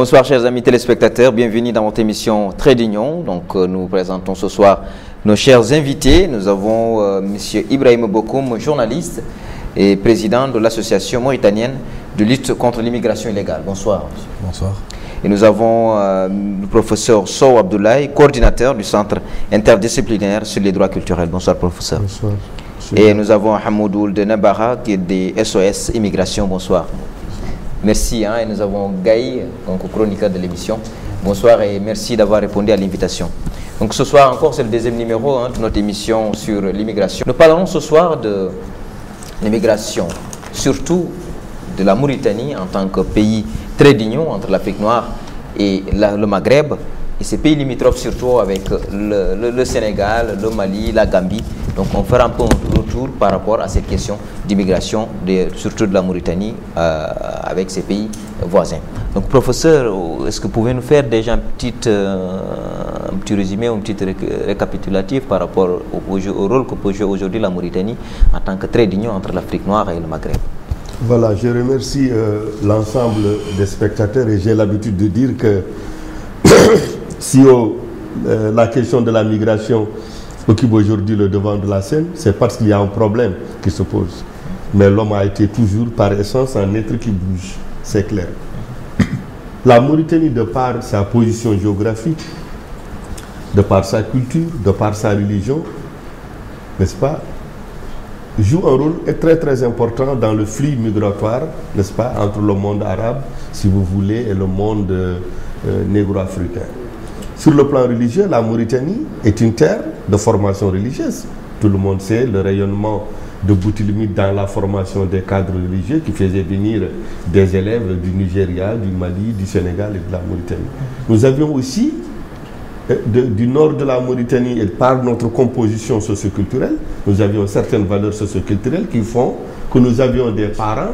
Bonsoir chers amis téléspectateurs, bienvenue dans votre émission Trait d'Union. Donc nous présentons ce soir nos chers invités. Nous avons M. Ibrahima Bokoum, journaliste et président de l'association mauritanienne de lutte contre l'immigration illégale. Bonsoir. Bonsoir. Et nous avons le professeur Sow Abdoulaye, coordinateur du Centre interdisciplinaire sur les droits culturels. Bonsoir professeur. Bonsoir. Et nous avons Hamoudou de Nabara qui est des SOS Immigration. Bonsoir. Merci. Et nous avons Gaï, donc chroniqueur de l'émission. Bonsoir et merci d'avoir répondu à l'invitation. Donc ce soir encore, c'est le deuxième numéro de notre émission sur l'immigration. Nous parlerons ce soir de l'immigration, surtout de la Mauritanie en tant que pays trait d'union entre l'Afrique noire et le Maghreb. Et ces pays limitrophes surtout avec le Sénégal, le Mali, la Gambie. Donc on fera un peu un retour par rapport à cette question d'immigration, surtout de la Mauritanie, avec ces pays voisins. Donc professeur, est-ce que vous pouvez nous faire déjà un petit résumé, un petit récapitulatif par rapport au rôle que peut jouer aujourd'hui la Mauritanie en tant que trait d'union entre l'Afrique noire et le Maghreb? Voilà, je remercie l'ensemble des spectateurs et j'ai l'habitude de dire que si la question de la migration occupe aujourd'hui le devant de la scène, c'est parce qu'il y a un problème qui se pose. Mais l'homme a été toujours par essence un être qui bouge, c'est clair. La Mauritanie, de par sa position géographique, de par sa culture, de par sa religion, n'est-ce pas, joue un rôle très important dans le flux migratoire, n'est-ce pas, entre le monde arabe, si vous voulez, et le monde négro-africain. Sur le plan religieux, la Mauritanie est une terre de formation religieuse. Tout le monde sait le rayonnement de Boutilmite dans la formation des cadres religieux qui faisaient venir des élèves du Nigeria, du Mali, du Sénégal et de la Mauritanie. Nous avions aussi, du nord de la Mauritanie, et par notre composition socioculturelle, nous avions certaines valeurs socioculturelles qui font que nous avions des parents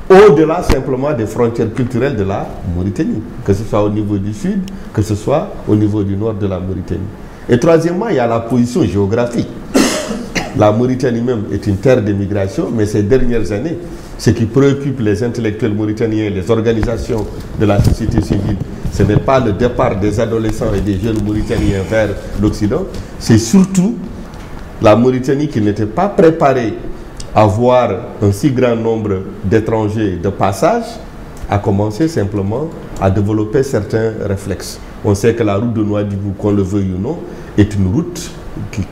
au-delà simplement des frontières culturelles de la Mauritanie, que ce soit au niveau du sud, que ce soit au niveau du nord de la Mauritanie. Et troisièmement, il y a la position géographique. La Mauritanie même est une terre d'immigration, mais ces dernières années, ce qui préoccupe les intellectuels mauritaniens, les organisations de la société civile, ce n'est pas le départ des adolescents et des jeunes Mauritaniens vers l'Occident, c'est surtout la Mauritanie qui n'était pas préparée à voir un si grand nombre d'étrangers de passage, a commencé simplement à développer certains réflexes. On sait que la route de Nouadhibou, qu'on le veuille ou non, est une route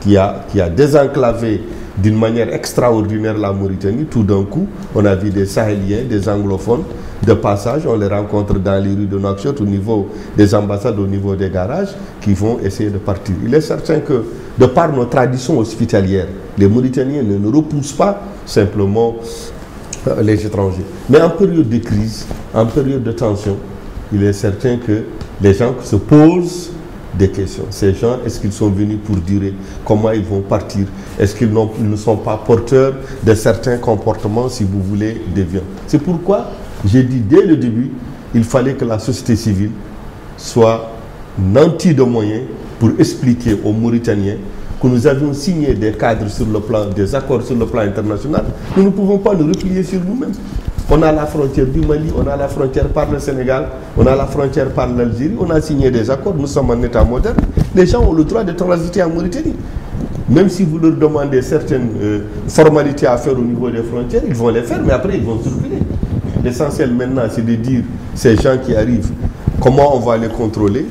qui a désenclavé d'une manière extraordinaire la Mauritanie. Tout d'un coup, on a vu des Sahéliens, des anglophones de passage, on les rencontre dans les rues de Nouakchott, au niveau des ambassades, au niveau des garages, qui vont essayer de partir. Il est certain que, de par nos traditions hospitalières, les Mauritaniens ne repoussent pas simplement les étrangers. Mais en période de crise, en période de tension, il est certain que les gens se posent des questions. Ces gens, est-ce qu'ils sont venus pour durer? Comment ils vont partir? Est-ce qu'ils ne sont pas porteurs de certains comportements, si vous voulez, déviants? C'est pourquoi j'ai dit dès le début, il fallait que la société civile soit nantie de moyens pour expliquer aux Mauritaniens que nous avions signé des cadres sur le plan, des accords sur le plan international. Nous ne pouvons pas nous replier sur nous-mêmes. On a la frontière du Mali, on a la frontière par le Sénégal, on a la frontière par l'Algérie, on a signé des accords, nous sommes en état moderne. Les gens ont le droit de transiter en Mauritanie. Même si vous leur demandez certaines formalités à faire au niveau des frontières, ils vont les faire, mais après ils vont circuler. L'essentiel maintenant, c'est de dire, ces gens qui arrivent, comment on va les contrôler,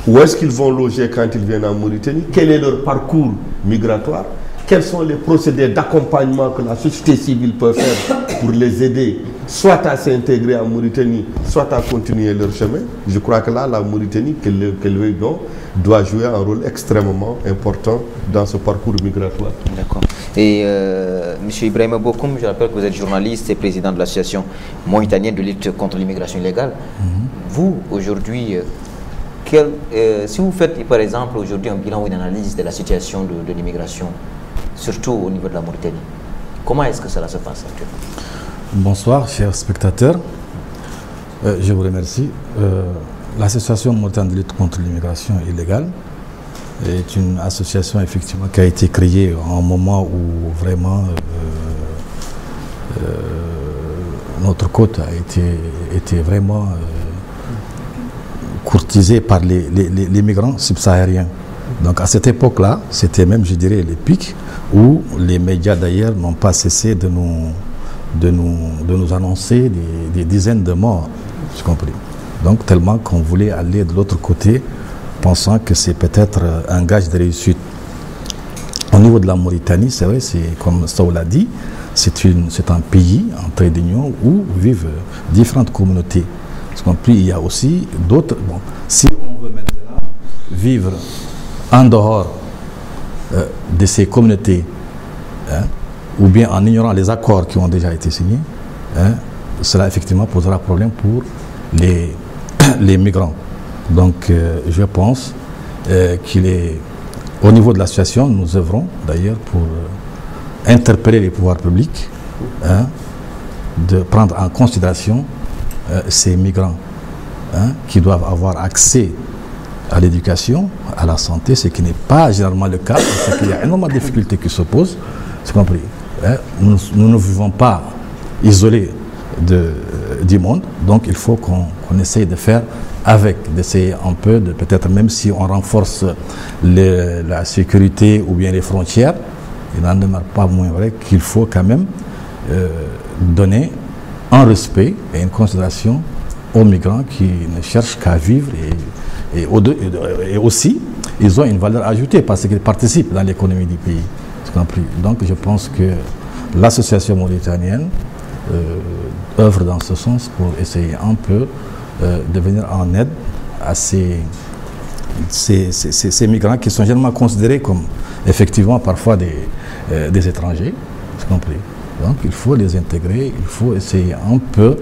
où est-ce qu'ils vont loger quand ils viennent en Mauritanie, quel est leur parcours migratoire, quels sont les procédés d'accompagnement que la société civile peut faire pour les aider, soit à s'intégrer en Mauritanie, soit à continuer leur chemin. Je crois que là, la Mauritanie, qu'elle veuille non, doit jouer un rôle extrêmement important dans ce parcours migratoire. D'accord. Et M. Ibrahima Bokoum, je rappelle que vous êtes journaliste et président de l'association mauritanienne de lutte contre l'immigration illégale. Vous, aujourd'hui, si vous faites par exemple aujourd'hui un bilan ou une analyse de la situation de l'immigration, surtout au niveau de la Mauritanie, comment est-ce que cela se passe actuellement? Bonsoir, chers spectateurs. Je vous remercie. L'association mauritanienne de lutte contre l'immigration illégale est une association effectivement qui a été créée en un moment où vraiment notre côte a été vraiment courtisés par les migrants subsahariens. Donc à cette époque-là, c'était même, je dirais, les pics où les médias d'ailleurs n'ont pas cessé de nous annoncer des dizaines de morts, j'ai compris. Donc tellement qu'on voulait aller de l'autre côté, pensant que c'est peut-être un gage de réussite. Au niveau de la Mauritanie, c'est vrai, c'est comme Saoul l'a dit, c'est un pays en trait d'union où vivent différentes communautés. J'ai compris, il y a aussi d'autres. Bon, si on veut maintenant vivre en dehors de ces communautés, hein, ou bien en ignorant les accords qui ont déjà été signés, hein, cela effectivement posera problème pour les migrants. Donc je pense qu'il est, au niveau de l'association, nous œuvrons d'ailleurs pour interpeller les pouvoirs publics, hein, de prendre en considération ces migrants, hein, qui doivent avoir accès à l'éducation, à la santé, ce qui n'est pas généralement le cas, parce qu'il y a énormément de difficultés qui se posent, c'est compris. Hein, nous ne vivons pas isolés du monde, donc il faut qu'on essaye de faire avec, d'essayer un peu, de peut-être même si on renforce la sécurité ou bien les frontières, il n'en demeure pas moins vrai qu'il faut quand même donner un respect et une considération aux migrants qui ne cherchent qu'à vivre et aussi ils ont une valeur ajoutée parce qu'ils participent dans l'économie du pays. Donc je pense que l'association mauritanienne œuvre dans ce sens pour essayer un peu de venir en aide à ces migrants qui sont généralement considérés comme effectivement parfois des étrangers. Donc il faut les intégrer, il faut essayer un peu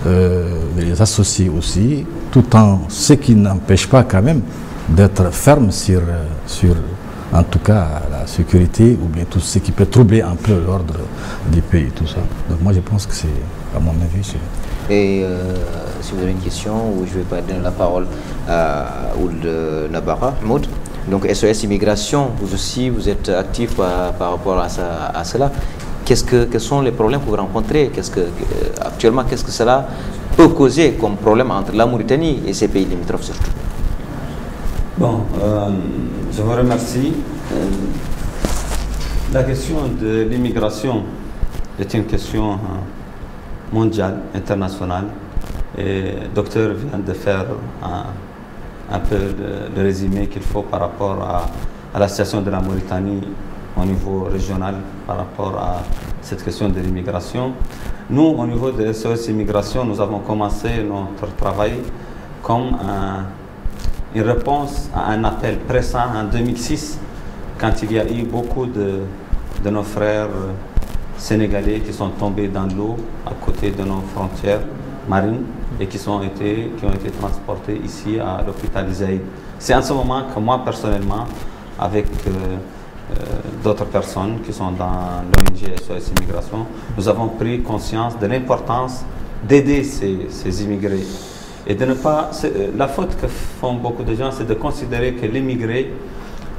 de les associer aussi, tout en ce qui n'empêche pas quand même d'être ferme sur en tout cas la sécurité ou bien tout ce qui peut troubler un peu l'ordre du pays, tout ça. Donc moi je pense que c'est, à mon avis, c'est... Et si vous avez une question, ou je vais pas donner la parole à Ould Nabara, Mahmoud. Donc SOS Immigration, vous aussi, vous êtes actif par rapport à cela. Quels sont les problèmes que vous rencontrez? Actuellement, qu'est-ce que cela peut causer comme problème entre la Mauritanie et ces pays limitrophes surtout? Bon, je vous remercie. La question de l'immigration est une question mondiale, internationale. Et le docteur vient de faire un peu le résumé qu'il faut par rapport à la situation de la Mauritanie au niveau régional par rapport à cette question de l'immigration. Nous, au niveau de SOS Immigration, nous avons commencé notre travail comme une réponse à un appel pressant en 2006, quand il y a eu beaucoup de nos frères sénégalais qui sont tombés dans l'eau à côté de nos frontières marines et qui ont été transportés ici à l'hôpital Zaïd. C'est en ce moment que moi, personnellement, avec d'autres personnes qui sont dans l'ONG SOS Immigration, nous avons pris conscience de l'importance d'aider ces immigrés. Et de ne pas... La faute que font beaucoup de gens, c'est de considérer que l'immigré,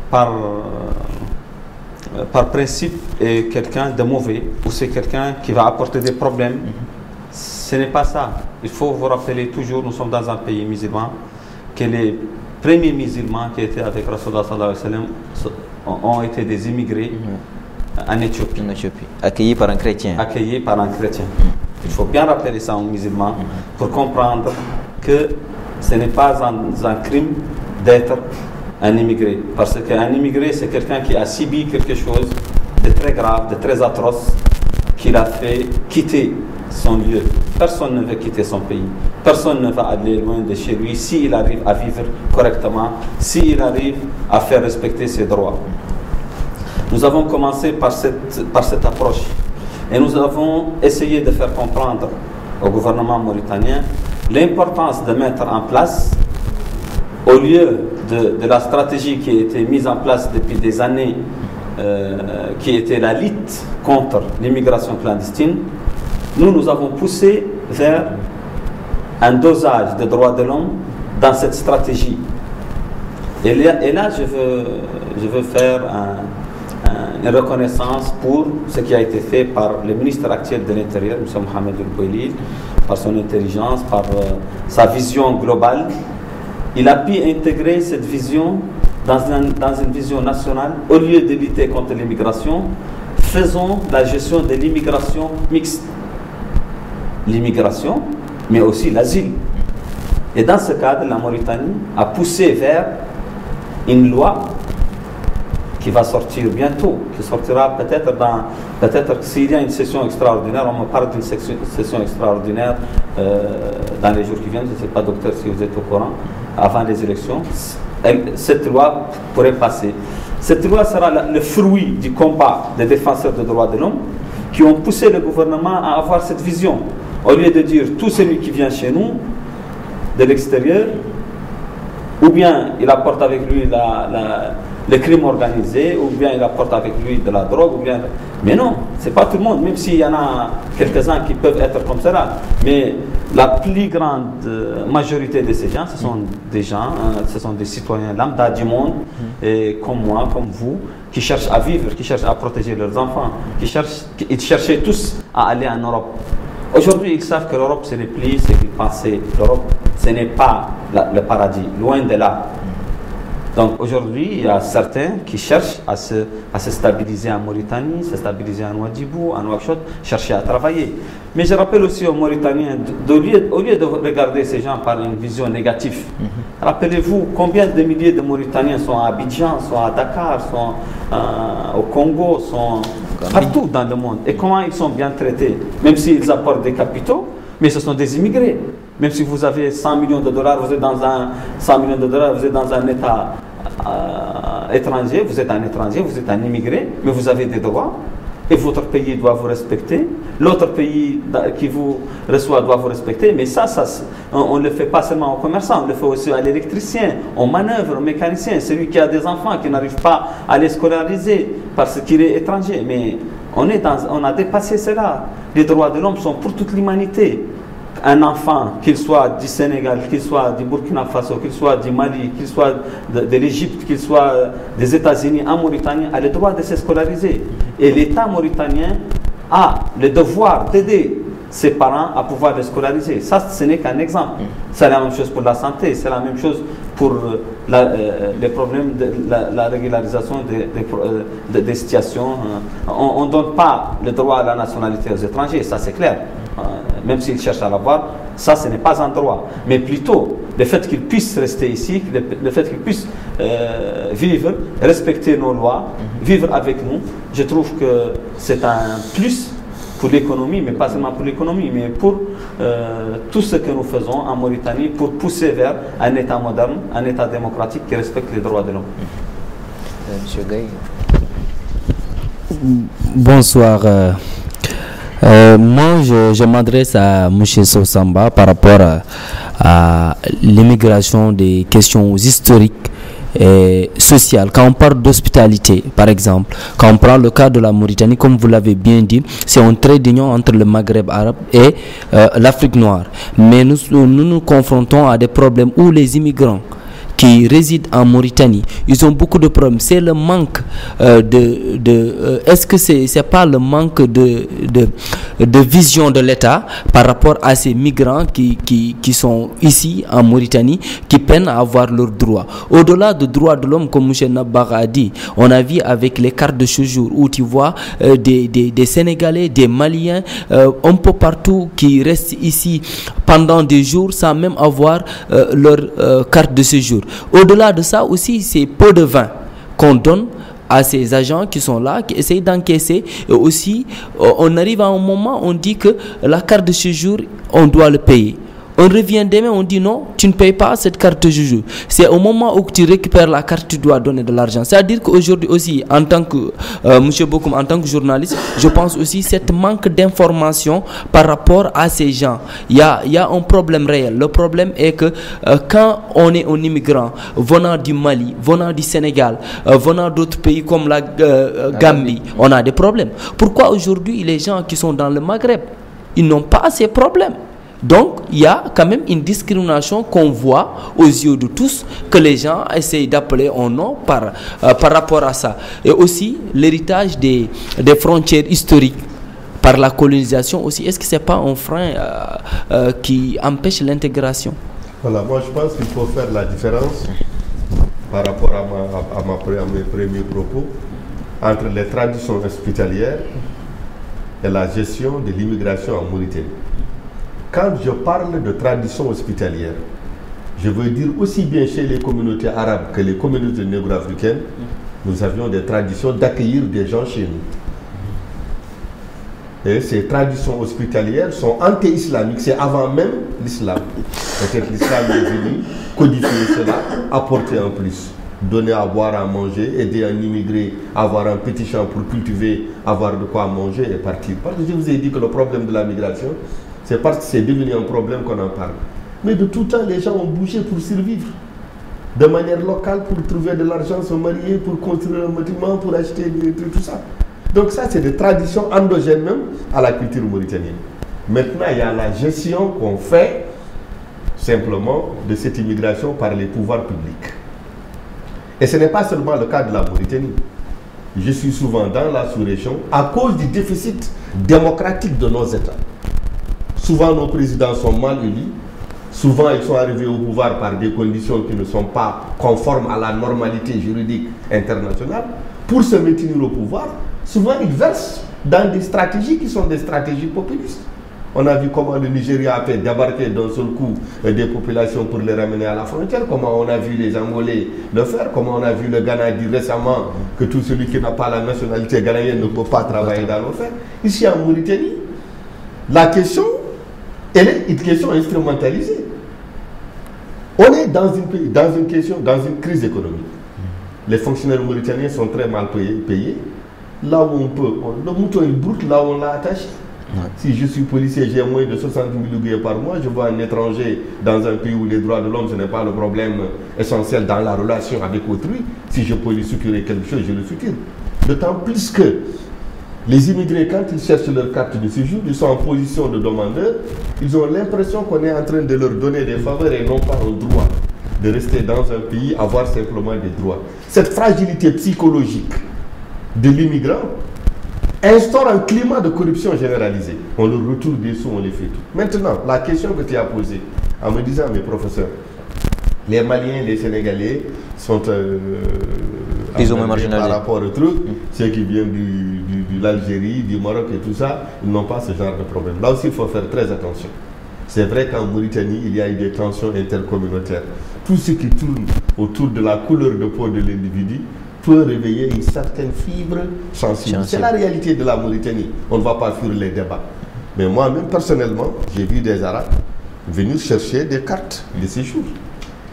par principe, est quelqu'un de mauvais, ou c'est quelqu'un qui va apporter des problèmes. Ce n'est pas ça. Il faut vous rappeler toujours, nous sommes dans un pays musulman, que les premiers musulmans qui étaient avec Rasulullah sallallahu alayhi wa sallam ont été des immigrés en Éthiopie. Accueillis par un chrétien. Accueillis par un chrétien. Il faut bien rappeler ça aux musulmans pour comprendre que ce n'est pas un crime d'être un immigré. Parce qu'un immigré, c'est quelqu'un qui a subi quelque chose de très grave, de très atroce, qui l'a fait quitter son lieu. Personne ne veut quitter son pays. Personne ne va aller loin de chez lui s'il arrive à vivre correctement, s'il arrive à faire respecter ses droits. Nous avons commencé par cette approche et nous avons essayé de faire comprendre au gouvernement mauritanien l'importance de mettre en place, au lieu de la stratégie qui a été mise en place depuis des années, qui était la lutte contre l'immigration clandestine, nous avons poussé vers un dosage des droits de l'homme dans cette stratégie. Et là je veux faire une reconnaissance pour ce qui a été fait par le ministre actuel de l'Intérieur, M. Mohamed El Bouelil, par son intelligence, par sa vision globale. il a pu intégrer cette vision dans une vision nationale. Au lieu de lutter contre l'immigration, faisons la gestion de l'immigration mixte. L'immigration, mais aussi l'asile. Et dans ce cadre, la Mauritanie a poussé vers une loi qui va sortir bientôt, qui sortira peut-être s'il y a une session extraordinaire, on me parle d'une session extraordinaire dans les jours qui viennent, je ne sais pas, docteur, si vous êtes au courant, avant les élections, cette loi pourrait passer. Cette loi sera le fruit du combat des défenseurs des droits de l'homme qui ont poussé le gouvernement à avoir cette vision. Au lieu de dire tout celui qui vient chez nous, de l'extérieur, ou bien il apporte avec lui le crime organisé, ou bien il apporte avec lui de la drogue, ou bien... Mais non, c'est pas tout le monde, même s'il y en a quelques-uns qui peuvent être comme cela. Mais la plus grande majorité de ces gens, ce sont des gens, ce sont des citoyens lambda du monde, et comme moi, comme vous, qui cherchent à vivre, qui cherchent à protéger leurs enfants, ils cherchaient tous à aller en Europe. Aujourd'hui, ils savent que l'Europe, ce n'est plus ce qu'ils pensaient. L'Europe, ce n'est pas le paradis, loin de là. Donc aujourd'hui, il y a certains qui cherchent à se stabiliser en Mauritanie, se stabiliser en Ouadhibou, en Nouakchott, chercher à travailler. Mais je rappelle aussi aux Mauritaniens, au lieu de regarder ces gens par une vision négative, rappelez-vous combien de milliers de Mauritaniens sont à Abidjan, sont à Dakar, sont au Congo, sont partout dans le monde. Et comment ils sont bien traités, même s'ils apportent des capitaux, mais ce sont des immigrés. Même si vous avez 100 millions de dollars, vous êtes dans un État étranger, vous êtes un étranger, vous êtes un immigré, mais vous avez des droits et votre pays doit vous respecter. L'autre pays qui vous reçoit doit vous respecter, mais ça on ne le fait pas seulement aux commerçants, on le fait aussi à l'électricien, au manœuvre, au mécanicien, celui qui a des enfants qui n'arrive pas à les scolariser parce qu'il est étranger. Mais on a dépassé cela. Les droits de l'homme sont pour toute l'humanité. Un enfant, qu'il soit du Sénégal, qu'il soit du Burkina Faso, qu'il soit du Mali, qu'il soit de l'Égypte, qu'il soit des États-Unis, en Mauritanie, a le droit de se scolariser. Et l'État mauritanien a le devoir d'aider ses parents à pouvoir les scolariser. Ça, ce n'est qu'un exemple. C'est la même chose pour la santé, c'est la même chose pour les problèmes de la régularisation des situations. On ne donne pas le droit à la nationalité aux étrangers, ça c'est clair. Même s'ils cherchent à l'avoir, ça ce n'est pas un droit. Mais plutôt, le fait qu'ils puissent rester ici, le fait qu'ils puissent vivre, respecter nos lois, vivre avec nous, je trouve que c'est un plus pour l'économie, mais pas seulement pour l'économie, mais pour tout ce que nous faisons en Mauritanie pour pousser vers un État moderne, un État démocratique qui respecte les droits de l'homme. Monsieur Gaye. Bonsoir. Moi, je m'adresse à M. Sosamba par rapport à l'immigration, des questions historiques et sociales. Quand on parle d'hospitalité, par exemple, quand on prend le cas de la Mauritanie, comme vous l'avez bien dit, c'est un trait d'union entre le Maghreb arabe et l'Afrique noire. Mais nous confrontons à des problèmes où les immigrants qui résident en Mauritanie, ils ont beaucoup de problèmes. C'est le manque est-ce que c'est pas le manque de vision de l'État par rapport à ces migrants qui sont ici en Mauritanie, qui peinent à avoir leurs droits. Au-delà des droits de l'homme, comme M. Nabara a dit, on a vu avec les cartes de séjour où tu vois des Sénégalais, des Maliens, un peu partout qui restent ici pendant des jours sans même avoir leur carte de séjour. Au-delà de ça aussi, c'est peu de vin qu'on donne à ces agents qui sont là, qui essayent d'encaisser. Et aussi, on arrive à un moment où on dit que la carte de séjour, on doit le payer. On revient demain, on dit non, tu ne payes pas cette carte de séjour. C'est au moment où tu récupères la carte, tu dois donner de l'argent. C'est-à-dire qu'aujourd'hui aussi, en tant que, M. Bokoum, en tant que journaliste, je pense aussi cette manque d'information par rapport à ces gens. Il y a un problème réel. Le problème est que quand on est un immigrant venant du Mali, venant du Sénégal, venant d'autres pays comme la Gambie, on a des problèmes. Pourquoi aujourd'hui les gens qui sont dans le Maghreb, ils n'ont pas ces problèmes? Donc, il y a quand même une discrimination qu'on voit aux yeux de tous, que les gens essayent d'appeler en nom par rapport à ça. Et aussi, l'héritage des frontières historiques par la colonisation aussi. Est-ce que ce n'est pas un frein qui empêche l'intégration? Voilà, moi je pense qu'il faut faire la différence par rapport à mes premiers propos entre les traditions hospitalières et la gestion de l'immigration en Mauritanie. Quand je parle de tradition hospitalière, je veux dire aussi bien chez les communautés arabes que les communautés négro-africaines, nous avions des traditions d'accueillir des gens chez nous. Et ces traditions hospitalières sont anti-islamiques, c'est avant même l'islam. Peut-être l'islam est venu codifier cela, apporter un plus, donner à boire, à manger, aider un immigré à avoir un petit champ pour cultiver, avoir de quoi manger et partir. Parce que je vous ai dit que le problème de la migration, c'est parce que c'est devenu un problème qu'on en parle. Mais de tout temps, les gens ont bougé pour survivre. De manière locale, pour trouver de l'argent, se marier, pour construire un bâtiment, pour acheter tout ça. Donc ça, c'est des traditions endogènes même à la culture mauritanienne. Maintenant, il y a la gestion qu'on fait simplement de cette immigration par les pouvoirs publics. Et ce n'est pas seulement le cas de la Mauritanie. Je suis souvent dans la sous-région à cause du déficit démocratique de nos États. Souvent, nos présidents sont mal élus. Souvent, ils sont arrivés au pouvoir par des conditions qui ne sont pas conformes à la normalité juridique internationale. Pour se maintenir au pouvoir, souvent, ils versent dans des stratégies qui sont des stratégies populistes. On a vu comment le Nigeria a fait débarquer d'un seul coup des populations pour les ramener à la frontière, comment on a vu les Angolais le faire, comment on a vu le Ghana dire récemment que tout celui qui n'a pas la nationalité ghanéenne ne peut pas travailler dans l'enfer. Ici en Mauritanie, la question, elle est une question instrumentalisée. On est dans une crise économique. Les fonctionnaires mauritaniens sont très mal payés. Là où on peut, le mouton il broute là où on l'a attaché. Ouais. Si je suis policier, j'ai moins de 60 000 oubliés par mois, je vois un étranger dans un pays où les droits de l'homme, ce n'est pas le problème essentiel dans la relation avec autrui. Si je peux lui succurer quelque chose, je le succure. D'autant plus que les immigrés, quand ils cherchent leur carte de séjour, ils sont en position de demandeur, ils ont l'impression qu'on est en train de leur donner des faveurs et non pas un droit de rester dans un pays, avoir simplement des droits. Cette fragilité psychologique de l'immigrant instaure un climat de corruption généralisée. On leur retourne des sous, on les fait tout. Maintenant, la question que tu as posée, en me disant, mes professeurs, les Maliens, les Sénégalais sont ils ont marginalisé par rapport au truc, ceux qui viennent de l'Algérie, du Maroc et tout ça, ils n'ont pas ce genre de problème. Là aussi, il faut faire très attention. C'est vrai qu'en Mauritanie, il y a eu des tensions intercommunautaires. Tout ce qui tourne autour de la couleur de peau de l'individu peut réveiller une certaine fibre sensible. C'est la réalité de la Mauritanie. On ne va pas fuir les débats. Mais moi-même, personnellement, j'ai vu des Arabes venir chercher des cartes de séjour.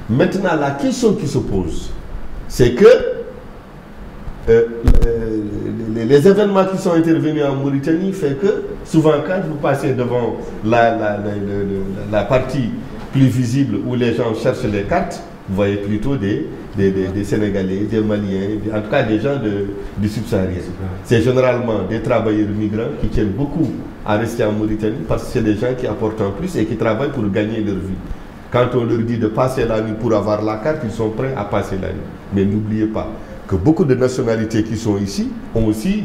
Maintenant, la question qui se pose, c'est que les événements qui sont intervenus en Mauritanie font que, souvent, quand vous passez devant la partie plus visible où les gens cherchent les cartes, vous voyez plutôt des Sénégalais, des Maliens, en tout cas des gens du subsaharien. C'est généralement des travailleurs migrants qui tiennent beaucoup à rester en Mauritanie parce que c'est des gens qui apportent en plus et qui travaillent pour gagner leur vie. Quand on leur dit de passer la nuit pour avoir la carte, ils sont prêts à passer la nuit. Mais n'oubliez pas que beaucoup de nationalités qui sont ici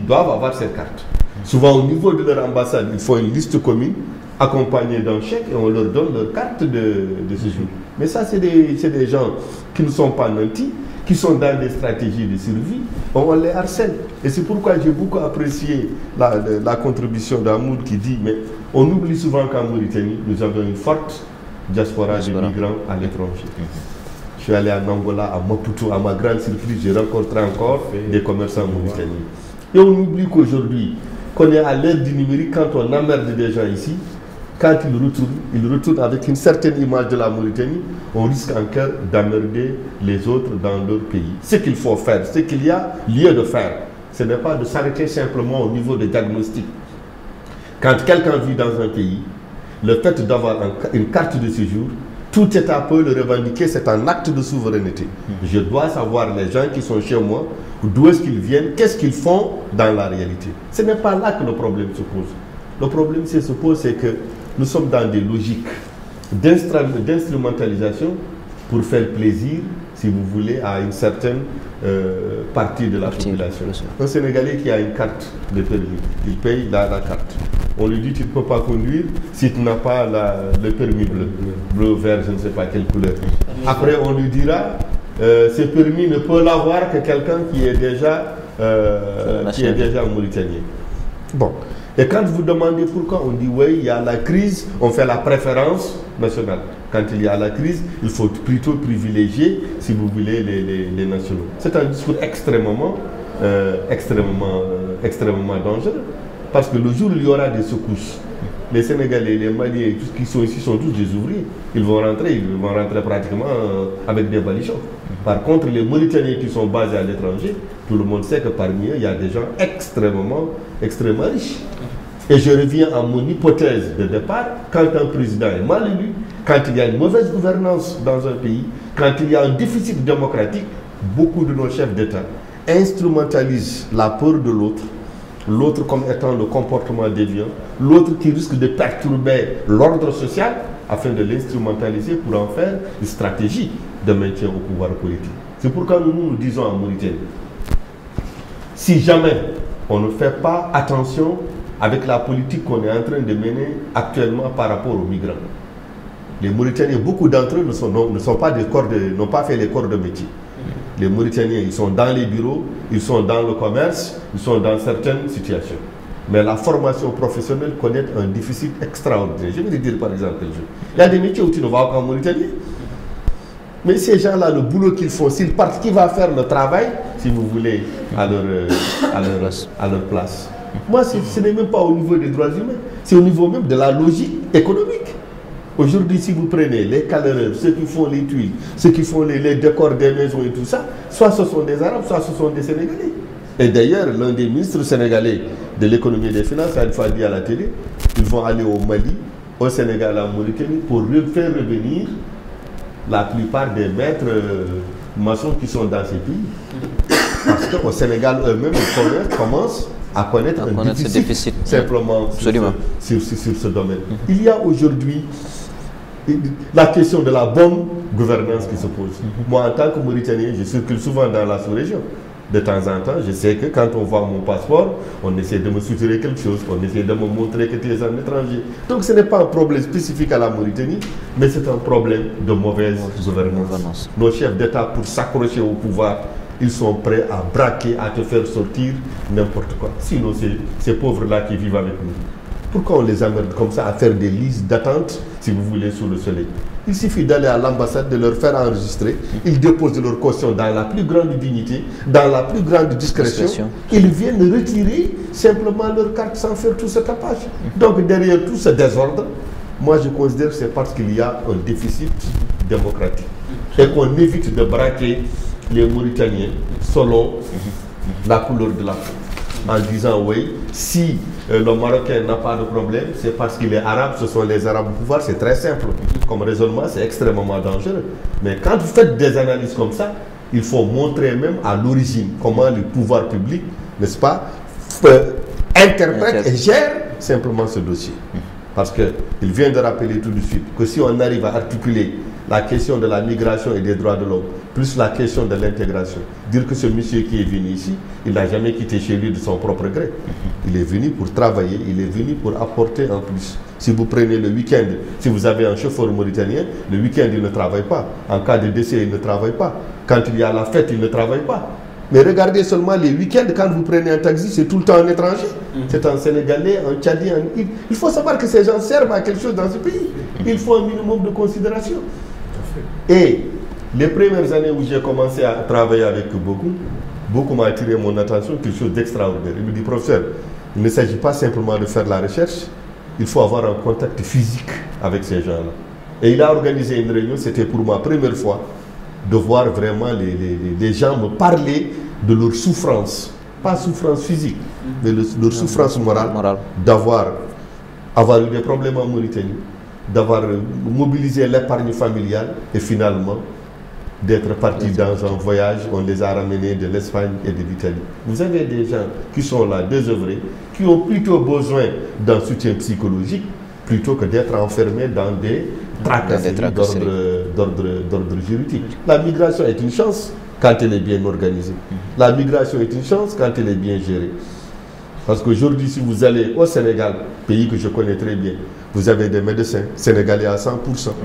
doivent avoir cette carte. Souvent au niveau de leur ambassade, il faut une liste commune accompagnés d'un chèque et on leur donne leur carte de séjour. Mais ça, c'est des gens qui ne sont pas nantis, qui sont dans des stratégies de survie, on les harcèle. Et c'est pourquoi j'ai beaucoup apprécié la contribution d'Amoud qui dit, mais on oublie souvent qu'en Mauritanie, nous avons une forte diaspora de migrants à l'étranger. Je suis allé en Angola, à Maputo, à ma grande surprise, j'ai rencontré encore des commerçants mauritaniens. Et on oublie qu'aujourd'hui, qu'on est à l'ère du numérique, quand on emmerde des gens ici, quand ils retournent avec une certaine image de la Mauritanie, on risque encore d'emmerder les autres dans leur pays. Ce qu'il faut faire, ce qu'il y a lieu de faire, ce n'est pas de s'arrêter simplement au niveau des diagnostics. Quand quelqu'un vit dans un pays, le fait d'avoir une carte de séjour, tout État peut le revendiquer, c'est un acte de souveraineté. Je dois savoir les gens qui sont chez moi, d'où est-ce qu'ils viennent, qu'est-ce qu'ils font dans la réalité. Ce n'est pas là que le problème se pose. Le problème qui se pose, c'est que nous sommes dans des logiques d'instrumentalisation pour faire plaisir, si vous voulez, à une certaine partie de la population. Un Sénégalais qui a une carte de permis, il paye la carte. on lui dit tu ne peux pas conduire si tu n'as pas le permis bleu. Bleu, vert, je ne sais pas quelle couleur. Après, on lui dira ce permis ne peut l'avoir que quelqu'un qui est déjà mauritanien. Bon. Et quand vous demandez pourquoi, on dit oui, il y a la crise, on fait la préférence nationale. Quand il y a la crise, il faut plutôt privilégier, si vous voulez, les nationaux. C'est un discours extrêmement dangereux. Parce que le jour où il y aura des secousses, les Sénégalais, les Maliens, tout ce qui sont ici sont tous des ouvriers. Ils vont rentrer pratiquement avec des balichons. Par contre, les Mauritaniens qui sont basés à l'étranger, tout le monde sait que parmi eux, il y a des gens extrêmement riches. Et je reviens à mon hypothèse de départ, quand un président est mal élu, quand il y a une mauvaise gouvernance dans un pays, quand il y a un déficit démocratique, beaucoup de nos chefs d'État instrumentalisent la peur de l'autre comme étant le comportement déviant, l'autre qui risque de perturber l'ordre social afin de l'instrumentaliser pour en faire une stratégie de maintien au pouvoir politique. C'est pourquoi nous disons en Mauritanie, si jamais on ne fait pas attention avec la politique qu'on est en train de mener actuellement par rapport aux migrants, les Mauritaniens, beaucoup d'entre eux n'ont pas fait les corps de métier. Les Mauritaniens, ils sont dans les bureaux, ils sont dans le commerce, ils sont dans certaines situations. Mais la formation professionnelle connaît un déficit extraordinaire. Je vais te dire par exemple, il y a des métiers où tu ne vas pas en Mauritanie. Mais ces gens-là, le boulot qu'ils font, s'ils partent, qui va faire le travail, si vous voulez, à leur place. Moi, ce n'est même pas au niveau des droits humains, c'est au niveau même de la logique économique. Aujourd'hui, si vous prenez les caloreurs, ceux qui font les tuiles, ceux qui font les décors des maisons et tout ça, soit ce sont des Arabes, soit ce sont des Sénégalais. Et d'ailleurs, l'un des ministres sénégalais de l'économie et des finances a une fois dit à la télé, ils vont aller au Mali, au Sénégal, en Mauritanie, pour faire revenir la plupart des maîtres maçons qui sont dans ces pays. Parce qu'au Sénégal, eux-mêmes, ils commencent à connaître un déficit simplement sur ce domaine. Il y a aujourd'hui la question de la bonne gouvernance qui se pose. Moi, en tant que Mauritanien, je circule souvent dans la sous-région. De temps en temps, je sais que quand on voit mon passeport, on essaie de me soutirer quelque chose, on essaie de me montrer que tu es un étranger. Donc ce n'est pas un problème spécifique à la Mauritanie, mais c'est un problème de mauvaise gouvernance. Nos chefs d'État, pour s'accrocher au pouvoir, ils sont prêts à braquer, à te faire sortir n'importe quoi. Sinon, ces pauvres-là qui vivent avec nous. Pourquoi on les amène comme ça à faire des listes d'attente, si vous voulez, sous le soleil? Il suffit d'aller à l'ambassade, de leur faire enregistrer. Ils déposent leur caution dans la plus grande dignité, dans la plus grande discrétion. Ils viennent retirer simplement leur carte sans faire tout ce tapage. Donc derrière tout ce désordre, moi je considère que c'est parce qu'il y a un déficit démocratique. Et qu'on évite de braquer les Mauritaniens selon la couleur de la peau. En disant oui, si le Marocain n'a pas de problème, c'est parce qu'il est arabe, ce sont les Arabes au pouvoir, c'est très simple. Comme raisonnement, c'est extrêmement dangereux. Mais quand vous faites des analyses comme ça, il faut montrer même à l'origine comment le pouvoir public, n'est-ce pas, interprète et gère simplement ce dossier. Parce qu'il vient de rappeler tout de suite que si on arrive à articuler la question de la migration et des droits de l'homme, plus la question de l'intégration, dire que ce monsieur qui est venu ici, il n'a jamais quitté chez lui de son propre gré. Il est venu pour travailler, il est venu pour apporter un plus. Si vous prenez le week-end, si vous avez un chauffeur mauritanien, le week-end il ne travaille pas. En cas de décès, il ne travaille pas. Quand il y a la fête, il ne travaille pas. Mais regardez seulement les week-ends, quand vous prenez un taxi, c'est tout le temps un étranger. C'est un Sénégalais, un Tchadien. Il faut savoir que ces gens servent à quelque chose dans ce pays. Il faut un minimum de considération. Et les premières années où j'ai commencé à travailler avec beaucoup m'a attiré mon attention, quelque chose d'extraordinaire. Il me dit, professeur, il ne s'agit pas simplement de faire la recherche, il faut avoir un contact physique avec ces gens-là. Et il a organisé une réunion, c'était pour ma première fois, de voir vraiment les gens me parler de leur souffrance. Pas souffrance physique, mais leur souffrance morale. D'avoir eu des problèmes en Mauritanie, d'avoir mobilisé l'épargne familiale et finalement d'être partis dans un voyage. On les a ramenés de l'Espagne et de l'Italie. Vous avez des gens qui sont là, désœuvrés, qui ont plutôt besoin d'un soutien psychologique plutôt que d'être enfermés dans des tracasseries d'ordre juridique. La migration est une chance quand elle est bien organisée. La migration est une chance quand elle est bien gérée. Parce qu'aujourd'hui, si vous allez au Sénégal, pays que je connais très bien, vous avez des médecins sénégalais à 100%.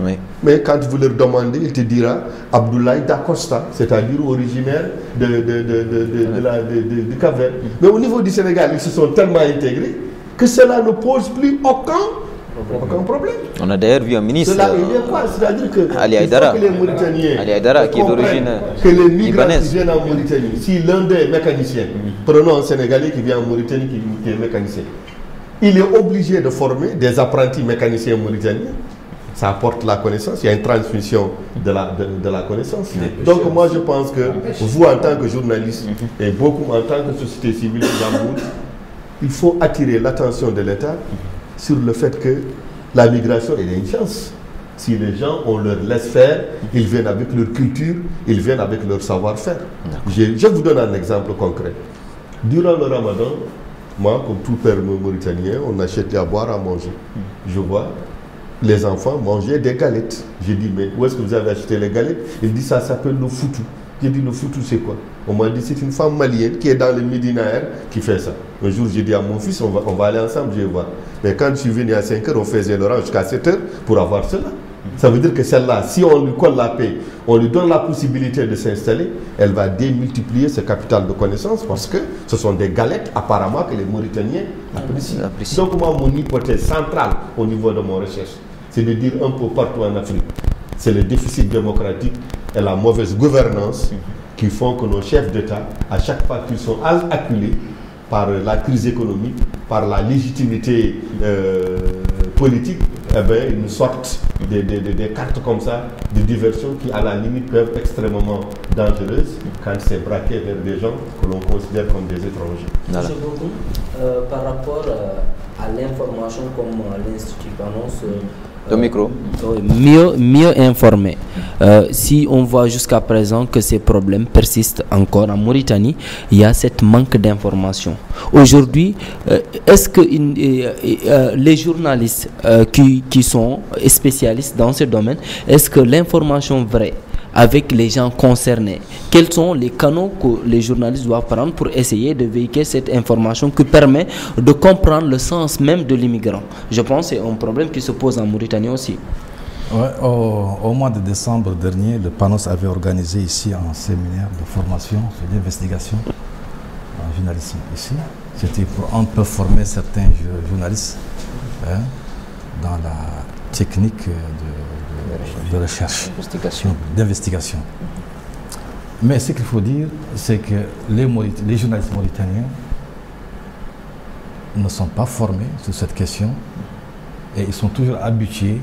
Oui. Mais quand vous leur demandez, il te dira Abdoulaye Dacosta, c'est-à-dire originaire du Cap-Vert. Mais au niveau du Sénégal, ils se sont tellement intégrés que cela ne pose plus aucun problème. On a d'ailleurs vu un ministre, Cela il est quoi? C'est-à-dire que, Ali Haïdara, que les Mauritaniens Ali Haïdara, qui est d'origine que les migrants libanaise. qui viennent en Mauritanie, si l'un des mécaniciens, prenons un Sénégalais qui vient en Mauritanie qui est mécanicien, il est obligé de former des apprentis mécaniciens mauritaniens. Ça apporte la connaissance, il y a une transmission de la connaissance. Donc moi je pense que vous en tant que journaliste et beaucoup en tant que société civile, il faut attirer l'attention de l'État sur le fait que la migration est une chance. Si les gens, on leur laisse faire, ils viennent avec leur culture, ils viennent avec leur savoir-faire. Je vous donne un exemple concret. Durant le Ramadan, moi, comme tout père mauritanien, on achète à boire, à manger. Je vois les enfants manger des galettes. Je dis, mais où est-ce que vous avez acheté les galettes? Il dit, ça s'appelle le foutou. J'ai dit, le foutou, c'est quoi? On m'a dit, c'est une femme malienne qui est dans le Médina qui fait ça. Un jour, j'ai dit à mon fils, on va aller ensemble, je vais voir. Mais quand je suis venu à 5 h, on faisait le rang jusqu'à 7 h pour avoir cela. Ça veut dire que celle-là, si on lui colle la paix, on lui donne la possibilité de s'installer, elle va démultiplier ce capital de connaissances parce que ce sont des galettes apparemment que les Mauritaniens apprécient. Donc moi, mon hypothèse centrale au niveau de mon recherche, c'est de dire un peu partout en Afrique, c'est le déficit démocratique et la mauvaise gouvernance qui font que nos chefs d'État, à chaque fois qu'ils sont acculés par la crise économique, par la légitimité politique, eh bien, ils nous sortent des cartes comme ça, de diversion qui, à la limite, peuvent être extrêmement dangereuses quand c'est braqué vers des gens que l'on considère comme des étrangers. Voilà. Monsieur Bokoum, par rapport à l'information comme l'Institut annonce, le micro. Mieux informé. Si on voit jusqu'à présent que ces problèmes persistent encore en Mauritanie, il y a cette manque d'information. Aujourd'hui, est-ce que les journalistes qui sont spécialistes dans ce domaine, est-ce que l'information vraie avec les gens concernés, quels sont les canaux que les journalistes doivent prendre pour essayer de véhiculer cette information qui permet de comprendre le sens même de l'immigrant? Je pense que c'est un problème qui se pose en Mauritanie aussi. Ouais, au mois de décembre dernier, le PANOS avait organisé ici un séminaire de formation sur l'investigation en journalisme ici. C'était pour un peu former certains journalistes dans la technique de recherche, d'investigation. Mais ce qu'il faut dire, c'est que les journalistes mauritaniens ne sont pas formés sur cette question et ils sont toujours habitués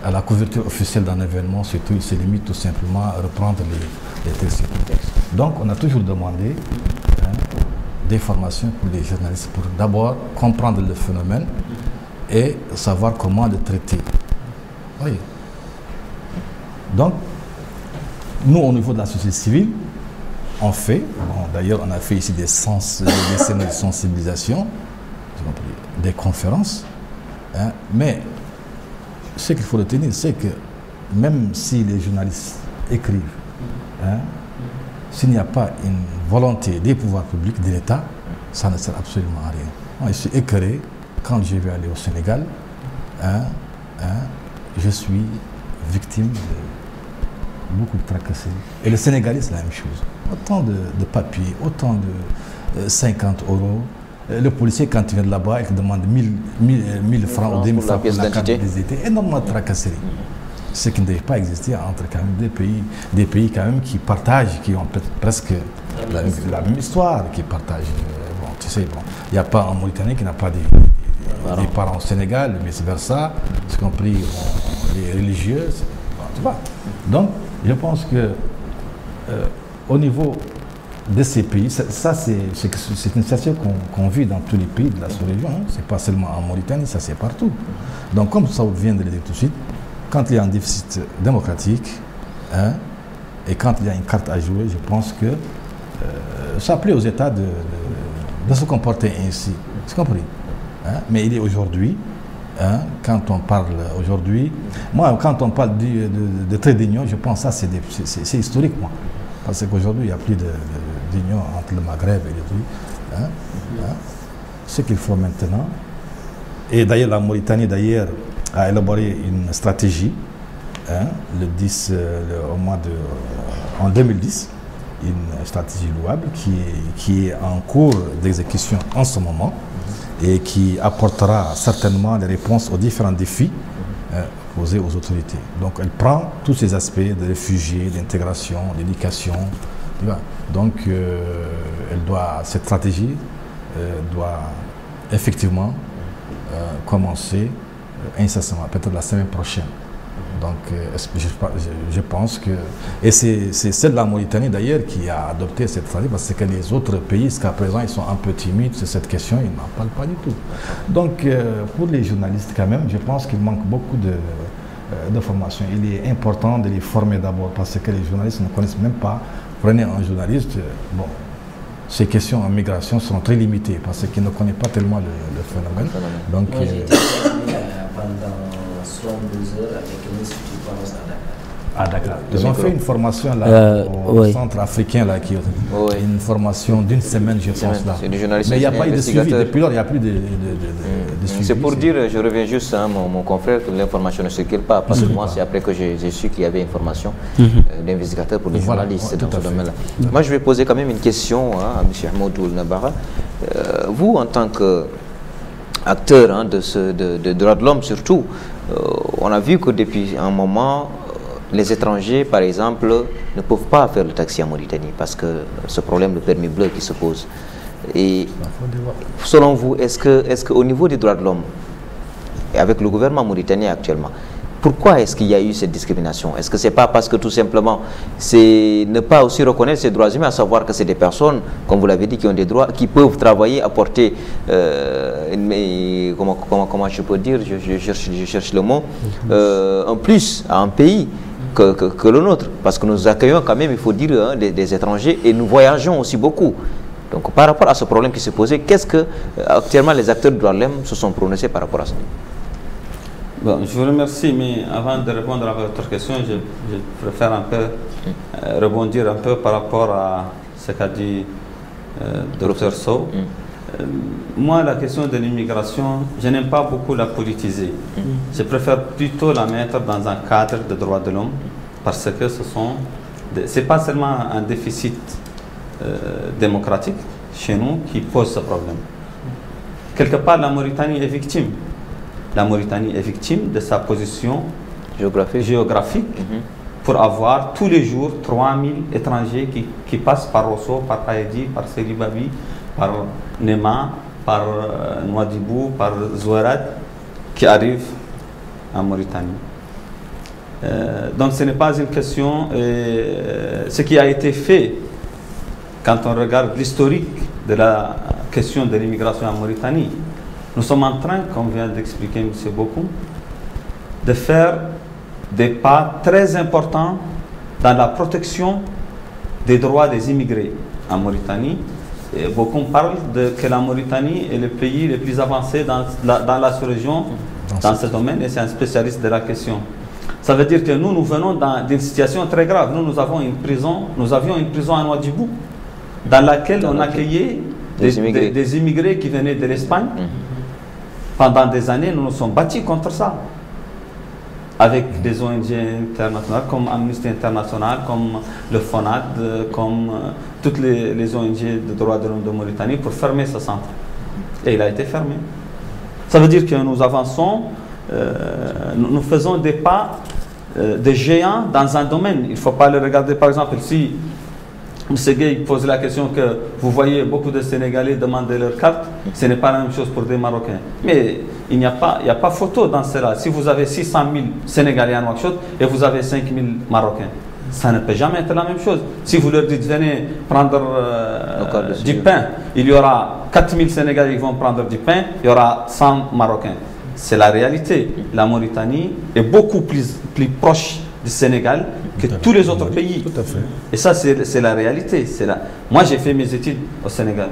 à la couverture officielle d'un événement, surtout ils se limitent tout simplement à reprendre les textes. Donc on a toujours demandé des formations pour les journalistes pour d'abord comprendre le phénomène et savoir comment le traiter. Oui. Donc, nous, au niveau de la société civile, on fait, d'ailleurs, on a fait ici des séminaires de sensibilisation, des conférences, mais ce qu'il faut retenir, c'est que même si les journalistes écrivent, s'il n'y a pas une volonté des pouvoirs publics, de l'État, ça ne sert absolument à rien. Moi, je suis écœuré quand je vais aller au Sénégal, je suis victime de beaucoup de tracasseries. Et le Sénégalais, c'est la même chose. Autant de papiers, autant de 50 euros. Le policier, quand il vient de là-bas, il te demande 1000 francs ou 2000 francs pour la carte d'identité. Énormément de tracasseries. Ce qui ne devait pas exister entre quand même des pays quand même qui partagent, qui ont presque la même histoire, qui partagent. Bon, tu sais, bon, il n'y a pas un Mauritanien qui n'a pas des parents au Sénégal, mais vice-versa, y compris les religieux. Bon, tu vois. Donc, je pense que au niveau de ces pays, ça c'est une situation qu'on vit dans tous les pays de la sous-région. Hein. C'est pas seulement en Mauritanie, ça c'est partout. Donc, comme ça vient de le dire tout de suite, quand il y a un déficit démocratique, et quand il y a une carte à jouer, je pense que ça plaît aux États de se comporter ainsi. C'est compris. Mais il est aujourd'hui, quand on parle aujourd'hui, moi quand on parle de trait d'union, je pense que ça c'est historique, moi. Parce qu'aujourd'hui il n'y a plus d'union entre le Maghreb et les pays. ce qu'il faut maintenant. Et d'ailleurs, la Mauritanie a élaboré une stratégie en 2010, une stratégie louable qui est en cours d'exécution en ce moment et qui apportera certainement des réponses aux différents défis posés aux autorités. Donc elle prend tous ces aspects de réfugiés, d'intégration, d'éducation. Donc cette stratégie doit effectivement commencer incessamment, peut-être la semaine prochaine. Donc je pense que... Et c'est celle de la Mauritanie d'ailleurs qui a adopté cette stratégie, parce que les autres pays, jusqu'à présent, ils sont un peu timides sur cette question, ils n'en parlent pas du tout. Donc pour les journalistes quand même, je pense qu'il manque beaucoup de formation. Il est important de les former d'abord, parce que les journalistes ne connaissent même pas. Prenez un journaliste, bon, ces questions en migration sont très limitées, parce qu'il ne connaît pas tellement le phénomène. Donc, moi, j'ai été pendant 72 heures avec un institut à Dakar. Ils ont fait une formation là, au centre africain, là, une formation d'une semaine, je pense. Là. Mais il n'y a pas eu de suivi. Depuis lors, il n'y a plus de suivi. C'est pour dire, je reviens juste à mon confrère, que l'information ne circule pas. Parce que moi, c'est après que j'ai su qu'il y avait une formation d'investigateur pour les journalistes dans ce domaine-là. Moi, je vais poser quand même une question à M. Ahmed Ould Nabara. Vous, en tant qu'acteur de droits de l'homme surtout, on a vu que depuis un moment, les étrangers, par exemple, ne peuvent pas faire le taxi en Mauritanie parce que ce problème de permis bleu qui se pose. Et selon vous, est-ce qu'au niveau des droits de l'homme, et avec le gouvernement mauritanien actuellement, pourquoi est-ce qu'il y a eu cette discrimination? Est-ce que ce n'est pas parce que tout simplement, c'est ne pas aussi reconnaître ces droits humains, à savoir que c'est des personnes, comme vous l'avez dit, qui ont des droits, qui peuvent travailler, apporter, comment je peux dire, je cherche le mot, un plus à un pays que le nôtre, parce que nous accueillons quand même, il faut dire, des étrangers, et nous voyageons aussi beaucoup. Donc par rapport à ce problème qui s'est posé, qu'est-ce que actuellement les acteurs de droits de l'homme se sont prononcés par rapport à ça? Bon, je vous remercie, mais avant de répondre à votre question, je préfère un peu rebondir un peu par rapport à ce qu'a dit Dr Sow. Moi, la question de l'immigration, je n'aime pas beaucoup la politiser. Je préfère plutôt la mettre dans un cadre de droits de l'homme, parce que c'est pas seulement un déficit démocratique chez nous qui pose ce problème. Quelque part, la Mauritanie est victime. La Mauritanie est victime de sa position géographique pour avoir tous les jours 3000 étrangers qui passent par Rosso, par Païdi, par Seribabi, par Nema, par Nouadhibou, par Zouarad, qui arrivent en Mauritanie. Donc ce n'est pas une question... ce qui a été fait, quand on regarde l'historique de la question de l'immigration en Mauritanie, nous sommes en train, comme vient d'expliquer M. Bokoum, de faire des pas très importants dans la protection des droits des immigrés en Mauritanie. Et Bokoum parle que la Mauritanie est le pays le plus avancé dans la sous-région dans ce domaine, et c'est un spécialiste de la question. Ça veut dire que nous venons d'une situation très grave. Nous avions une prison à Nouadhibou, dans laquelle on accueillait des immigrés qui venaient de l'Espagne. Pendant des années, nous nous sommes battus contre ça, avec des ONG internationales comme Amnesty International, comme le FONAD, comme toutes les ONG de droits de l'homme de Mauritanie, pour fermer ce centre. Et il a été fermé. Ça veut dire que nous avançons, nous faisons des pas de géants dans un domaine. Il ne faut pas le regarder, par exemple, si M. Gueye pose la question que vous voyez beaucoup de Sénégalais demander leur carte, ce n'est pas la même chose pour des Marocains. Mais il n'y a pas photo dans cela. Si vous avez 600 000 Sénégalais à Nouakchott et vous avez 5 000 Marocains, ça ne peut jamais être la même chose. Si vous leur dites venez prendre du pain, il y aura 4 000 Sénégalais qui vont prendre du pain, il y aura 100 Marocains. C'est la réalité. La Mauritanie est beaucoup plus proche du Sénégal que tous les autres pays. Tout à fait. Et ça, c'est la réalité. Moi, j'ai fait mes études au Sénégal.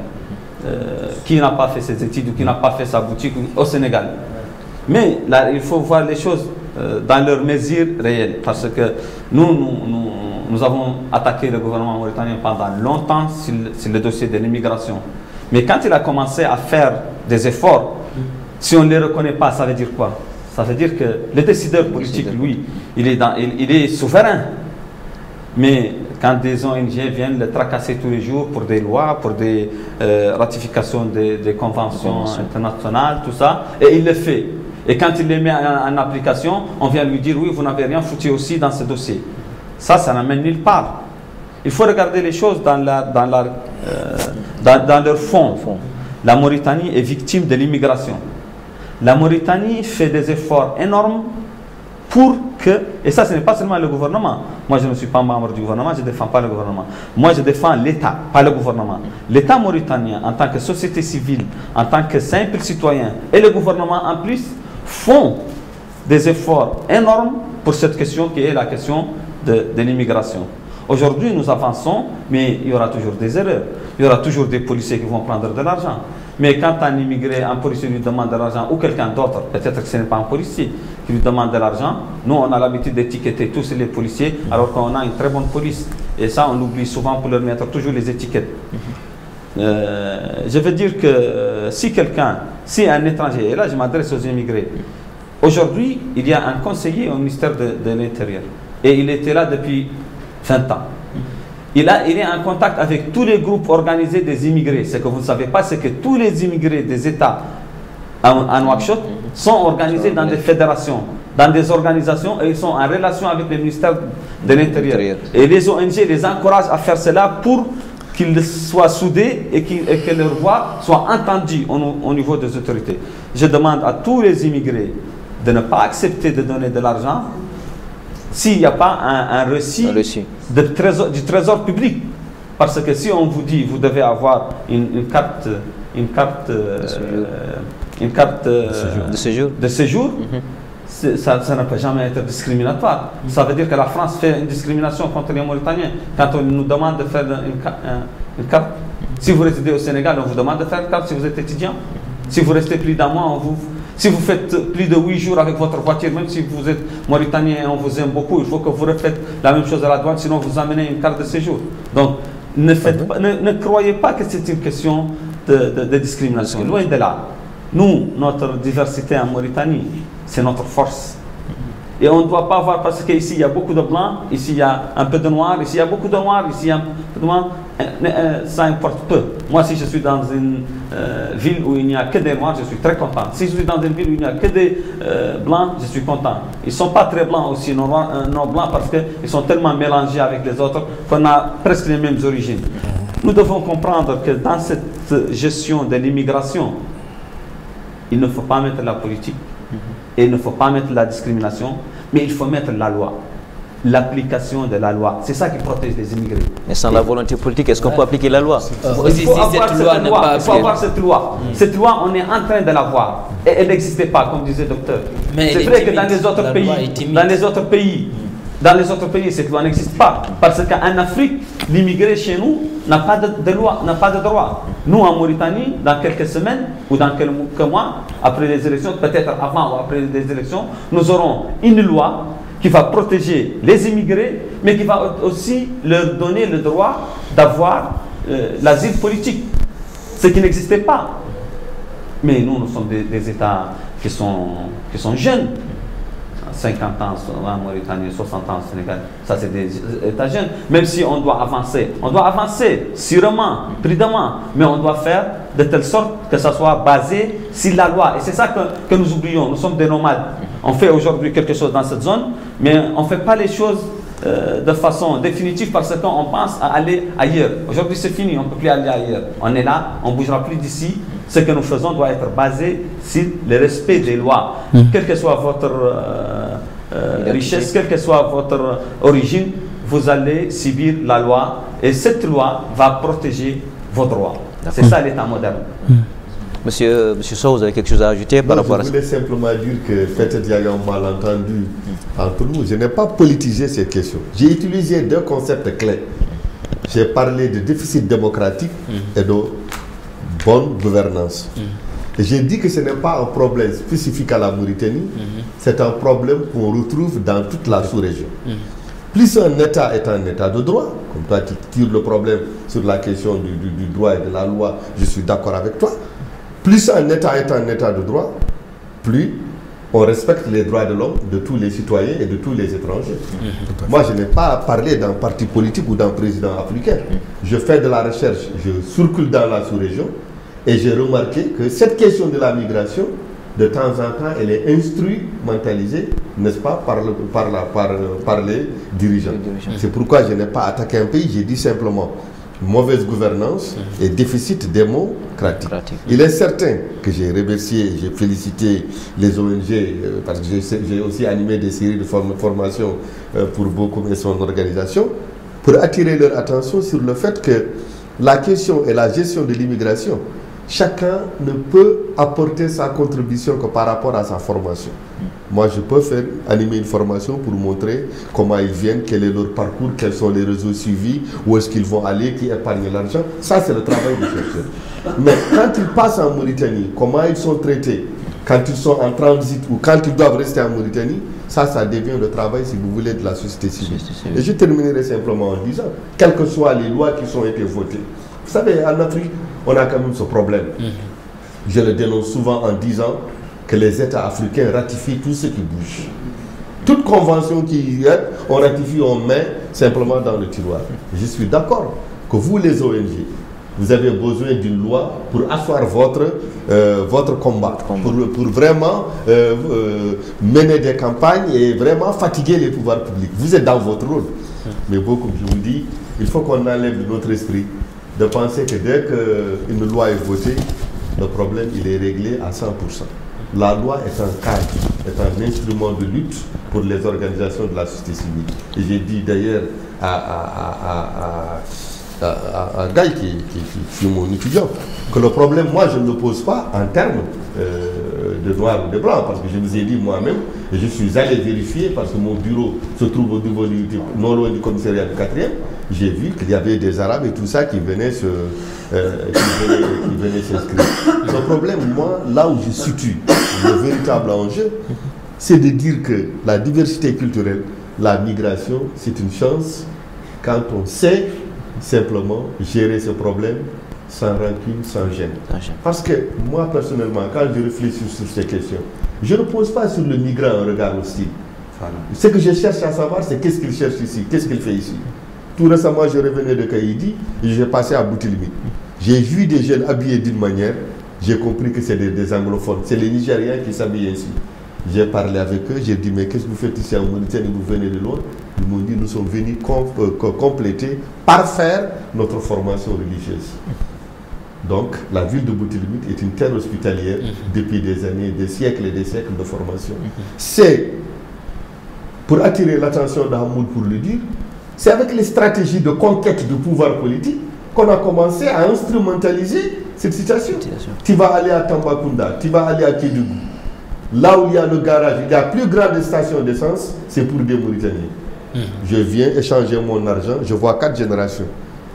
Qui n'a pas fait ses études ou qui n'a pas fait sa boutique au Sénégal? Mais là, il faut voir les choses dans leur mesure réelle. Parce que nous avons attaqué le gouvernement mauritanien pendant longtemps sur le dossier de l'immigration. Mais quand il a commencé à faire des efforts, si on ne les reconnaît pas, ça veut dire quoi? Ça veut dire que le décideur politique, lui, il est souverain. Mais quand des ONG viennent le tracasser tous les jours pour des lois, pour des ratifications des conventions internationales, tout ça, et il le fait. Et quand il les met en application, on vient lui dire, oui, vous n'avez rien foutu aussi dans ce dossier. Ça n'amène nulle part. Il faut regarder les choses dans leur fond. La Mauritanie est victime de l'immigration. La Mauritanie fait des efforts énormes pour que, et ça ce n'est pas seulement le gouvernement, moi je ne suis pas membre du gouvernement, je ne défends pas le gouvernement, moi je défends l'État, pas le gouvernement. L'État mauritanien en tant que société civile, en tant que simple citoyen, et le gouvernement en plus, font des efforts énormes pour cette question qui est la question de l'immigration. Aujourd'hui nous avançons, mais il y aura toujours des erreurs, il y aura toujours des policiers qui vont prendre de l'argent. Mais quand un immigré, un policier lui demande de l'argent, ou quelqu'un d'autre, peut-être que ce n'est pas un policier qui lui demande de l'argent, nous on a l'habitude d'étiqueter tous les policiers alors qu'on a une très bonne police. Et ça on l'oublie souvent pour leur mettre toujours les étiquettes. Je veux dire que si un étranger, et là je m'adresse aux immigrés, aujourd'hui il y a un conseiller au ministère de l'Intérieur et il était là depuis 20 ans. Il est en contact avec tous les groupes organisés des immigrés. Ce que vous ne savez pas, c'est que tous les immigrés des États à Nouakchott sont organisés dans des fédérations, dans des organisations, et ils sont en relation avec le ministère de l'Intérieur. Et les ONG les encouragent à faire cela pour qu'ils soient soudés et que leur voix soit entendue au niveau des autorités. Je demande à tous les immigrés de ne pas accepter de donner de l'argent s'il n'y a pas un reçu du trésor public. Parce que si on vous dit vous devez avoir une carte de séjour, ça ne peut jamais être discriminatoire. Ça veut dire que la France fait une discrimination contre les Mauritaniens. Quand on nous demande de faire une carte, si vous résidez au Sénégal, on vous demande de faire une carte si vous êtes étudiant. Si vous restez plus d'un mois, si vous faites plus de 8 jours avec votre voiture, même si vous êtes Mauritanien et on vous aime beaucoup, il faut que vous refaites la même chose à la douane, sinon vous amenez une carte de séjour. Donc, ne croyez pas que c'est une question de discrimination. Loin de là. Nous, notre diversité en Mauritanie, c'est notre force. Et on ne doit pas voir, parce qu'ici il y a beaucoup de blancs, ici il y a un peu de noirs, ici il y a beaucoup de noirs, ici il y a un peu de noirs, ça importe peu. Moi, si je suis dans une ville où il n'y a que des noirs, je suis très content. Si je suis dans une ville où il n'y a que des blancs, je suis content. Ils ne sont pas très blancs aussi, nos blancs, parce qu'ils sont tellement mélangés avec les autres qu'on a presque les mêmes origines. Nous devons comprendre que dans cette gestion de l'immigration, il ne faut pas mettre la politique, et il ne faut pas mettre la discrimination, mais il faut mettre la loi, l'application de la loi. C'est ça qui protège les immigrés. Mais sans la volonté politique, est-ce qu'on peut appliquer la loi? Il faut avoir cette loi. Cette loi, on est en train de l'avoir. Et elle n'existait pas, comme disait le docteur. C'est vrai que dans les autres pays, cette loi n'existe pas. Parce qu'en Afrique, l'immigré chez nous n'a pas de loi, n'a pas de droit. Nous, en Mauritanie, dans quelques semaines ou dans quelques mois, après les élections, peut-être avant ou après les élections, nous aurons une loi qui va protéger les immigrés, mais qui va aussi leur donner le droit d'avoir l'asile politique, ce qui n'existait pas. Mais nous sommes des États qui sont jeunes. 50 ans en Mauritanie, 60 ans au Sénégal, ça c'est des États jeunes. Même si on doit avancer sûrement, prudemment, mais on doit faire de telle sorte que ça soit basé sur la loi. Et c'est ça que nous oublions, nous sommes des nomades. On fait aujourd'hui quelque chose dans cette zone, mais on ne fait pas les choses de façon définitive parce qu'on pense à aller ailleurs. Aujourd'hui c'est fini, on ne peut plus aller ailleurs. On est là, on ne bougera plus d'ici. Ce que nous faisons doit être basé sur le respect des lois. Quelle que soit votre richesse, quelle que soit votre origine, vous allez subir la loi et cette loi va protéger vos droits. C'est ça l'État moderne. Monsieur Sow, vous avez quelque chose à ajouter par rapport à ça? Je voulais simplement dire que peut-être il y a eu un malentendu entre nous. Je n'ai pas politisé cette question. J'ai utilisé deux concepts clés. J'ai parlé de déficit démocratique et de bonne gouvernance. Et j'ai dit que ce n'est pas un problème spécifique à la Mauritanie, c'est un problème qu'on retrouve dans toute la sous-région. Plus un État est un État de droit, comme toi tu tires le problème sur la question du droit et de la loi, je suis d'accord avec toi. Plus un État est un État de droit, plus on respecte les droits de l'homme, de tous les citoyens et de tous les étrangers. Moi, je n'ai pas parlé d'un parti politique ou d'un président africain. Je fais de la recherche, je circule dans la sous-région et j'ai remarqué que cette question de la migration, de temps en temps, elle est instrumentalisée, n'est-ce pas, par les dirigeants. C'est pourquoi je n'ai pas attaqué un pays, j'ai dit simplement mauvaise gouvernance et déficit démocratique. Il est certain que j'ai remercié, j'ai félicité les ONG parce que j'ai aussi animé des séries de formations pour beaucoup et son organisation pour attirer leur attention sur le fait que la question et la gestion de l'immigration, chacun ne peut apporter sa contribution que par rapport à sa formation. Moi, je peux animer une formation pour montrer comment ils viennent, quel est leur parcours, quels sont les réseaux suivis, où est-ce qu'ils vont aller, qui épargnent l'argent. Ça, c'est le travail des chercheurs. Mais quand ils passent en Mauritanie, comment ils sont traités, quand ils sont en transit ou quand ils doivent rester en Mauritanie, ça devient le travail, si vous voulez, de la société civile. Et je terminerai simplement en disant, quelles que soient les lois qui ont été votées, vous savez, en Afrique, on a quand même ce problème. Je le dénonce souvent en disant que les États africains ratifient tout ce qui bouge. Toute convention qui est, on ratifie, on met simplement dans le tiroir. Je suis d'accord que vous, les ONG, vous avez besoin d'une loi pour asseoir votre combat, pour vraiment mener des campagnes et vraiment fatiguer les pouvoirs publics. Vous êtes dans votre rôle. Mais beaucoup, je vous dis, il faut qu'on enlève de notre esprit de penser que dès qu'une loi est votée, le problème il est réglé à 100%. La loi est un cadre, est un instrument de lutte pour les organisations de la société civile. Et j'ai dit d'ailleurs à Gaï, qui est mon étudiant, que le problème, moi, je ne le pose pas en termes de noir ou de blanc, parce que je vous ai dit moi-même, et je suis allé vérifier, parce que mon bureau se trouve au niveau non loin du commissariat du 4e, j'ai vu qu'il y avait des Arabes et tout ça qui venaient s'inscrire. Le problème, moi, là où je situe le véritable enjeu, c'est de dire que la diversité culturelle, la migration, c'est une chance quand on sait simplement gérer ce problème sans rancune, sans gêne. Parce que moi, personnellement, quand je réfléchis sur ces questions, je ne pose pas sur le migrant un regard hostile. Ce que je cherche à savoir, c'est qu'est-ce qu'il cherche ici, qu'est-ce qu'il fait ici. Tout récemment, je revenais de Kaïdi et j'ai passé à Boutilimi. J'ai vu des jeunes habillés d'une manière, j'ai compris que c'est des anglophones. C'est les Nigériens qui s'habillent ainsi. J'ai parlé avec eux, j'ai dit, mais qu'est-ce que vous faites ici en Mauritanie, vous venez de loin? Ils m'ont dit, nous sommes venus compléter, parfaire notre formation religieuse. Donc, la ville de Boutilimi est une terre hospitalière depuis des années, des siècles et des siècles de formation. C'est, pour attirer l'attention d'Hamoud pour le dire, c'est avec les stratégies de conquête du pouvoir politique qu'on a commencé à instrumentaliser cette situation. Tu vas aller à Tambacounda, tu vas aller à Kédougou. Là où il y a le garage, il y a plus grande station d'essence, c'est pour des Mauritaniens. Je viens échanger mon argent, je vois 4 générations.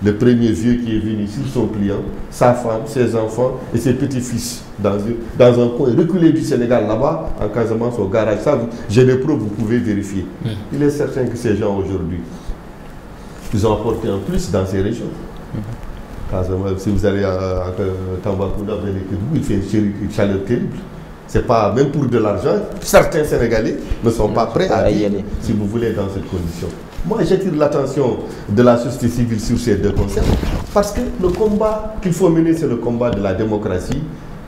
Le premier vieux qui est venu ici, son client, sa femme, ses enfants et ses petits-fils dans un coin reculé du Sénégal, là-bas, en Casamance, au garage. Ça, j'ai des preuves, vous pouvez vérifier. Il est certain que ces gens aujourd'hui, ils ont apporté un plus dans ces régions. Si vous allez à Tambacounda, il fait une chaleur terrible. Ce n'est pas, même pour de l'argent, certains Sénégalais ne sont pas prêts à y aller, si vous voulez, dans cette condition. Moi, j'attire l'attention de la société civile sur ces deux concepts, parce que le combat qu'il faut mener, c'est le combat de la démocratie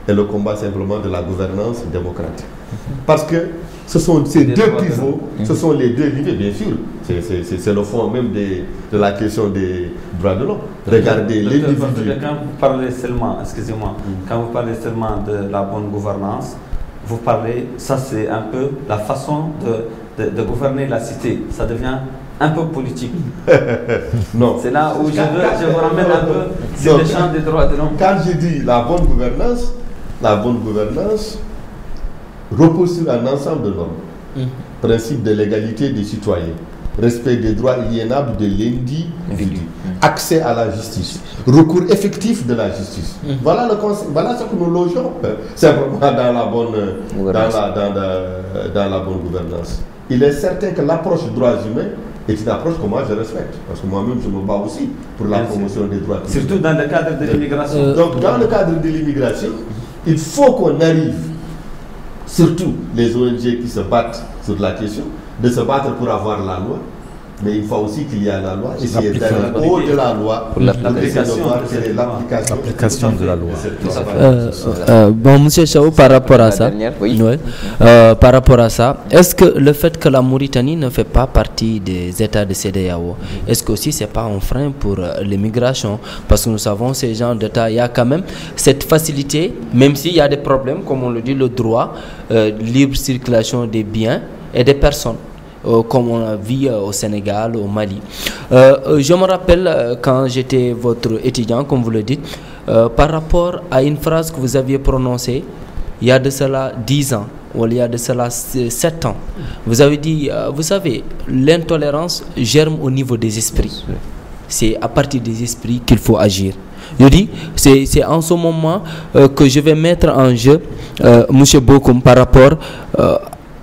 et le combat simplement de la gouvernance démocratique. Parce que ce sont ces deux pivots, ce sont les deux niveaux, bien sûr. C'est le fond même de la question des droits de l'homme. Regardez l'individu. Quand vous parlez seulement, excusez-moi, quand vous parlez seulement de la bonne gouvernance, vous parlez, ça c'est un peu la façon de gouverner la cité. Ça devient un peu politique. Non. C'est là où je vous ramène un peu sur le champ des droits de l'homme. Quand je dis la bonne gouvernance repose sur un ensemble de normes. Principe de l'égalité des citoyens, respect des droits inaliénables de l'individu, accès à la justice, recours effectif de la justice. Voilà le concept, voilà ce que nous logeons simplement dans la bonne gouvernance. Il est certain que l'approche droits humains est une approche que moi je respecte. Parce que moi-même, je me bats aussi pour la promotion des droits. Surtout dans le cadre de l'immigration. Donc, dans le cadre de l'immigration, il faut qu'on arrive, surtout les ONG qui se battent sur la question, de se battre pour avoir la loi. Mais il faut aussi qu'il y ait la loi, essayer d'aller au-delà de la loi pour l'application de la loi. Bon, Monsieur Chao, par rapport à ça, par rapport à ça, est-ce que le fait que la Mauritanie ne fait pas partie des États de CEDEAO, est-ce que aussi c'est pas un frein pour l'immigration? Parce que nous savons ces gens d'État, il y a quand même cette facilité, même s'il y a des problèmes, comme on le dit, le droit, libre circulation des biens et des personnes. Comme on a vu au Sénégal, au Mali. Je me rappelle quand j'étais votre étudiant, comme vous le dites, par rapport à une phrase que vous aviez prononcée il y a de cela 10 ans, ou il y a de cela 7 ans. Vous avez dit, vous savez, l'intolérance germe au niveau des esprits. C'est à partir des esprits qu'il faut agir. Je dis, c'est en ce moment que je vais mettre en jeu, M. Bokoum, par rapport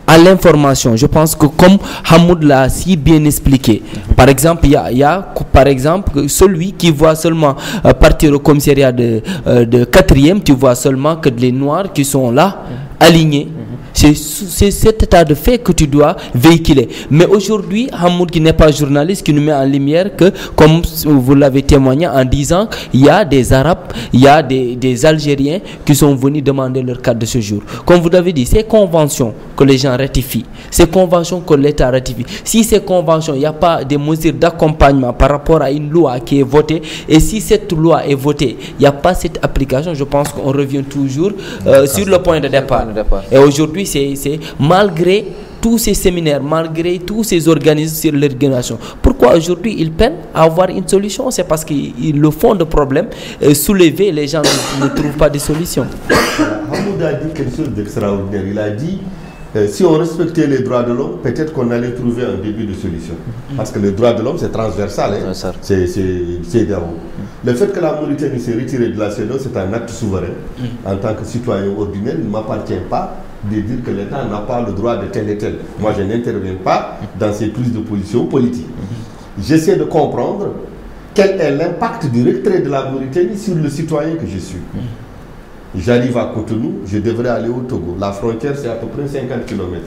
à l'information. Je pense que comme Hamoud l'a si bien expliqué, par exemple, il y a par exemple celui qui voit seulement partir au commissariat de 4e, tu vois seulement que les Noirs qui sont là, alignés. C'est cet état de fait que tu dois véhiculer. Mais aujourd'hui, Hamoud, qui n'est pas journaliste, qui nous met en lumière que, comme vous l'avez témoigné en disant, il y a des Arabes, il y a des Algériens qui sont venus demander leur carte de séjour. Comme vous l'avez dit, ces conventions que les gens ratifient, ces conventions que l'État ratifie, si ces conventions, il n'y a pas de mesures d'accompagnement par rapport à une loi qui est votée, et si cette loi est votée, il n'y a pas cette application, je pense qu'on revient toujours sur le point de départ. Et aujourd'hui, c'est malgré tous ces séminaires, malgré tous ces organismes sur l'organisation. Pourquoi aujourd'hui ils peinent à avoir une solution? C'est parce qu'ils le fond de problème soulever, les gens ne trouvent pas de solution. Hamoud a dit quelque chose d'extraordinaire. Il a dit si on respectait les droits de l'homme, peut-être qu'on allait trouver un début de solution. Parce que les droits de l'homme, c'est transversal. Hein? C'est d'abord. Le fait que la Mauritanie s'est retirée de la CEDEAO, c'est un acte souverain. En tant que citoyen ordinaire, il ne m'appartient pas de dire que l'État n'a pas le droit de tel et tel. Moi, je n'interviens pas dans ces prises de position politiques. J'essaie de comprendre quel est l'impact du retrait de la Mauritanie sur le citoyen que je suis. J'arrive à Cotonou, je devrais aller au Togo. La frontière, c'est à peu près 50 km.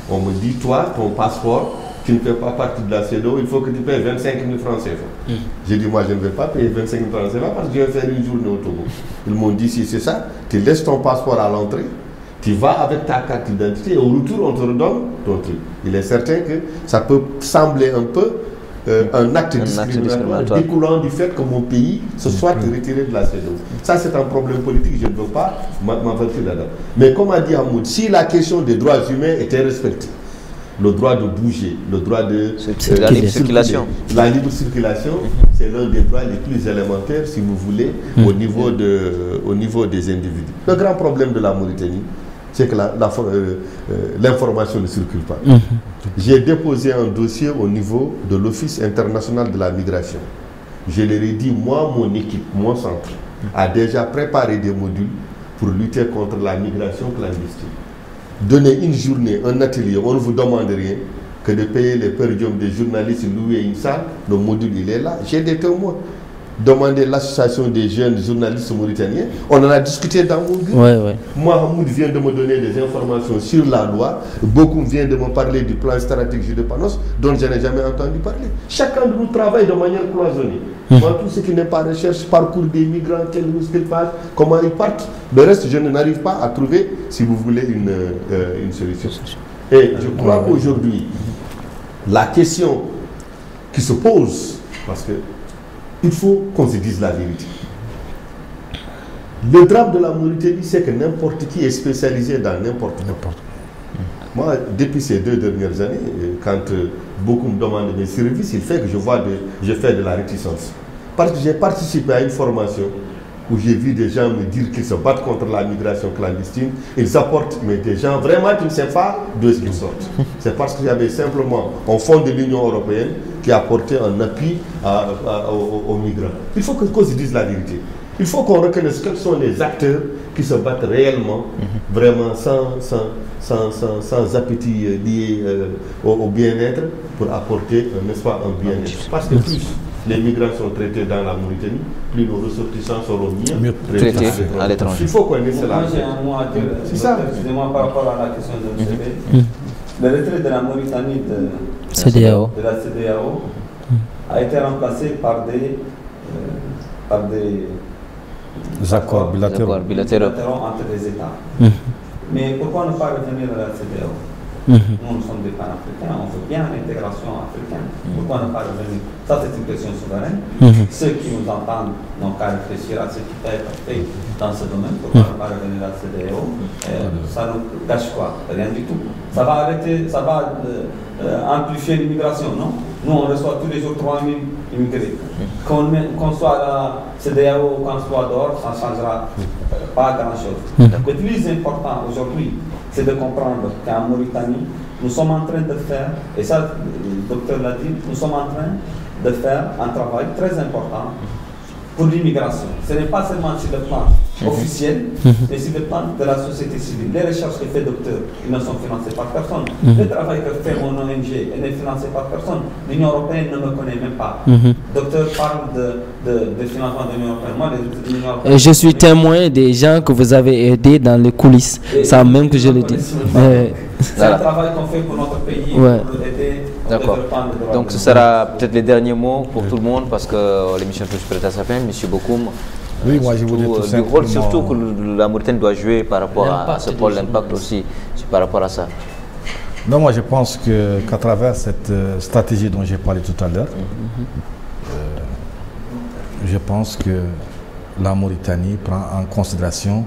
On me dit, toi, ton passeport, tu ne fais pas partie de la CEDEAO, il faut que tu payes 25 000 francs CFA. J'ai dit, moi, je ne vais pas payer 25 000 francs CFA parce que je vais faire une journée au Togo. Ils m'ont dit, si c'est ça, tu laisses ton passeport à l'entrée, tu vas avec ta carte d'identité et au retour, on te redonne ton truc. Il est certain que ça peut sembler un peu un acte discriminatoire découlant du fait que mon pays se soit retiré de la CEDEAO. Ça, c'est un problème politique, je ne veux pas m'aventurer là-dedans. Mais comme a dit Hamoud, si la question des droits humains était respectée, le droit de bouger, le droit de la libre circulation. La libre circulation, c'est l'un des droits les plus élémentaires, si vous voulez, au niveau des individus. Le grand problème de la Mauritanie, c'est que l'information ne circule pas. J'ai déposé un dossier au niveau de l'Office international de la migration. Je leur ai dit, moi, mon équipe, mon centre, a déjà préparé des modules pour lutter contre la migration clandestine. Donnez une journée, un atelier, on ne vous demande rien que de payer les per diem des journalistes, louer une salle, le module il est là. J'ai des témoins. Demandez l'association des jeunes journalistes mauritaniens. On en a discuté dans mon groupe. Moi, Hamoud vient de me donner des informations sur la loi. Beaucoup viennent de me parler du plan stratégique de Panos, dont je n'ai jamais entendu parler. Chacun de nous travaille de manière cloisonnée. Moi, tout ce qui n'est pas recherche, parcours des migrants, quel risque ils passent, comment ils partent, le reste, je n'arrive pas à trouver, si vous voulez, une solution. Et je crois qu'aujourd'hui, la question qui se pose, parce que il faut qu'on se dise la vérité. Le drame de la Mauritanie, c'est que n'importe qui est spécialisé dans n'importe quoi. Moi, depuis ces 2 dernières années, quand beaucoup me demandent mes services, il fait que je fais de la réticence. Parce que j'ai participé à une formation où j'ai vu des gens me dire qu'ils se battent contre la migration clandestine. Ils apportent, mais des gens, vraiment, tu ne sais pas d'où ils sortent. C'est parce qu'il y avait simplement un fonds de l'Union européenne qui a apporté un appui aux migrants. Il faut qu'on se dise la vérité. Il faut qu'on reconnaisse quels sont les acteurs qui se battent réellement, vraiment sans appétit lié au bien-être, pour apporter, n'est-ce pas, un bien-être. Parce que plus les migrants sont traités dans la Mauritanie, plus nos ressortissants seront mieux traités à l'étranger. Il faut qu'on ait cela. Moi, j'ai un mot à dire. C'est ça. Excusez-moi par rapport à la question de MCP. Le retrait de la Mauritanie de la CEDEAO a été remplacé par des accords bilatéraux entre les États. Mais pourquoi ne pas revenir à la CEDEAO? Nous sommes des panafricains, on veut bien l'intégration africaine. Pourquoi ne pas revenir? Ça, c'est une question souveraine. Ceux qui nous entendent n'ont qu'à réfléchir à ce qui peut être fait dans ce domaine. Pourquoi ne pas revenir à la CEDEAO? Ça nous gâche quoi? Rien du tout. Ça va arrêter, ça va amplifier l'immigration, non? Nous, on reçoit tous les jours 3000 immigrés. Qu'on soit à la CEDEAO ou qu'on soit dehors, ça ne changera pas grand-chose. Le plus important aujourd'hui, c'est de comprendre qu'en Mauritanie, nous sommes en train de faire, et ça, le docteur l'a dit, nous sommes en train de faire un travail très important pour l'immigration. Ce n'est pas seulement sur le plan officiel, mais sur le plan de la société civile. Les recherches que fait le docteur, ils ne sont financés par personne. Le travail que fait mon ONG, il n'est financé par personne. L'Union européenne ne me connaît même pas. Le docteur parle de financement de l'Union européenne. Moi, l'Union européenne, je suis témoin des gens que vous avez aidés dans les coulisses. Ça même que je le dis. C'est un travail qu'on fait pour notre pays, pour aider. D'accord. Donc ce sera peut-être les derniers mots pour tout le monde parce que l'émission touche peut-être à sa fin. Monsieur Bokoum, oui, moi je voulais tout simplement... du rôle surtout que la Mauritanie doit jouer par rapport à ce pôle, l'impact aussi par rapport à ça. Non, moi je pense qu'à travers cette stratégie dont j'ai parlé tout à l'heure, je pense que la Mauritanie prend en considération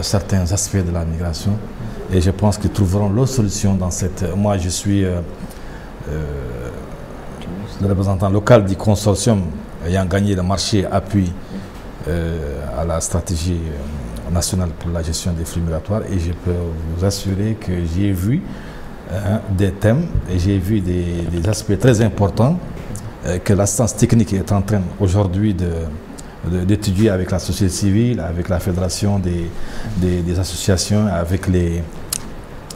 certains aspects de la migration et je pense qu'ils trouveront leur solution dans cette... Moi je suis le représentant local du consortium ayant gagné le marché appui à la stratégie nationale pour la gestion des flux migratoires et je peux vous assurer que j'ai vu des thèmes et j'ai vu des aspects très importants que l'assistance technique est en train aujourd'hui d'étudier avec la société civile, avec la fédération des associations,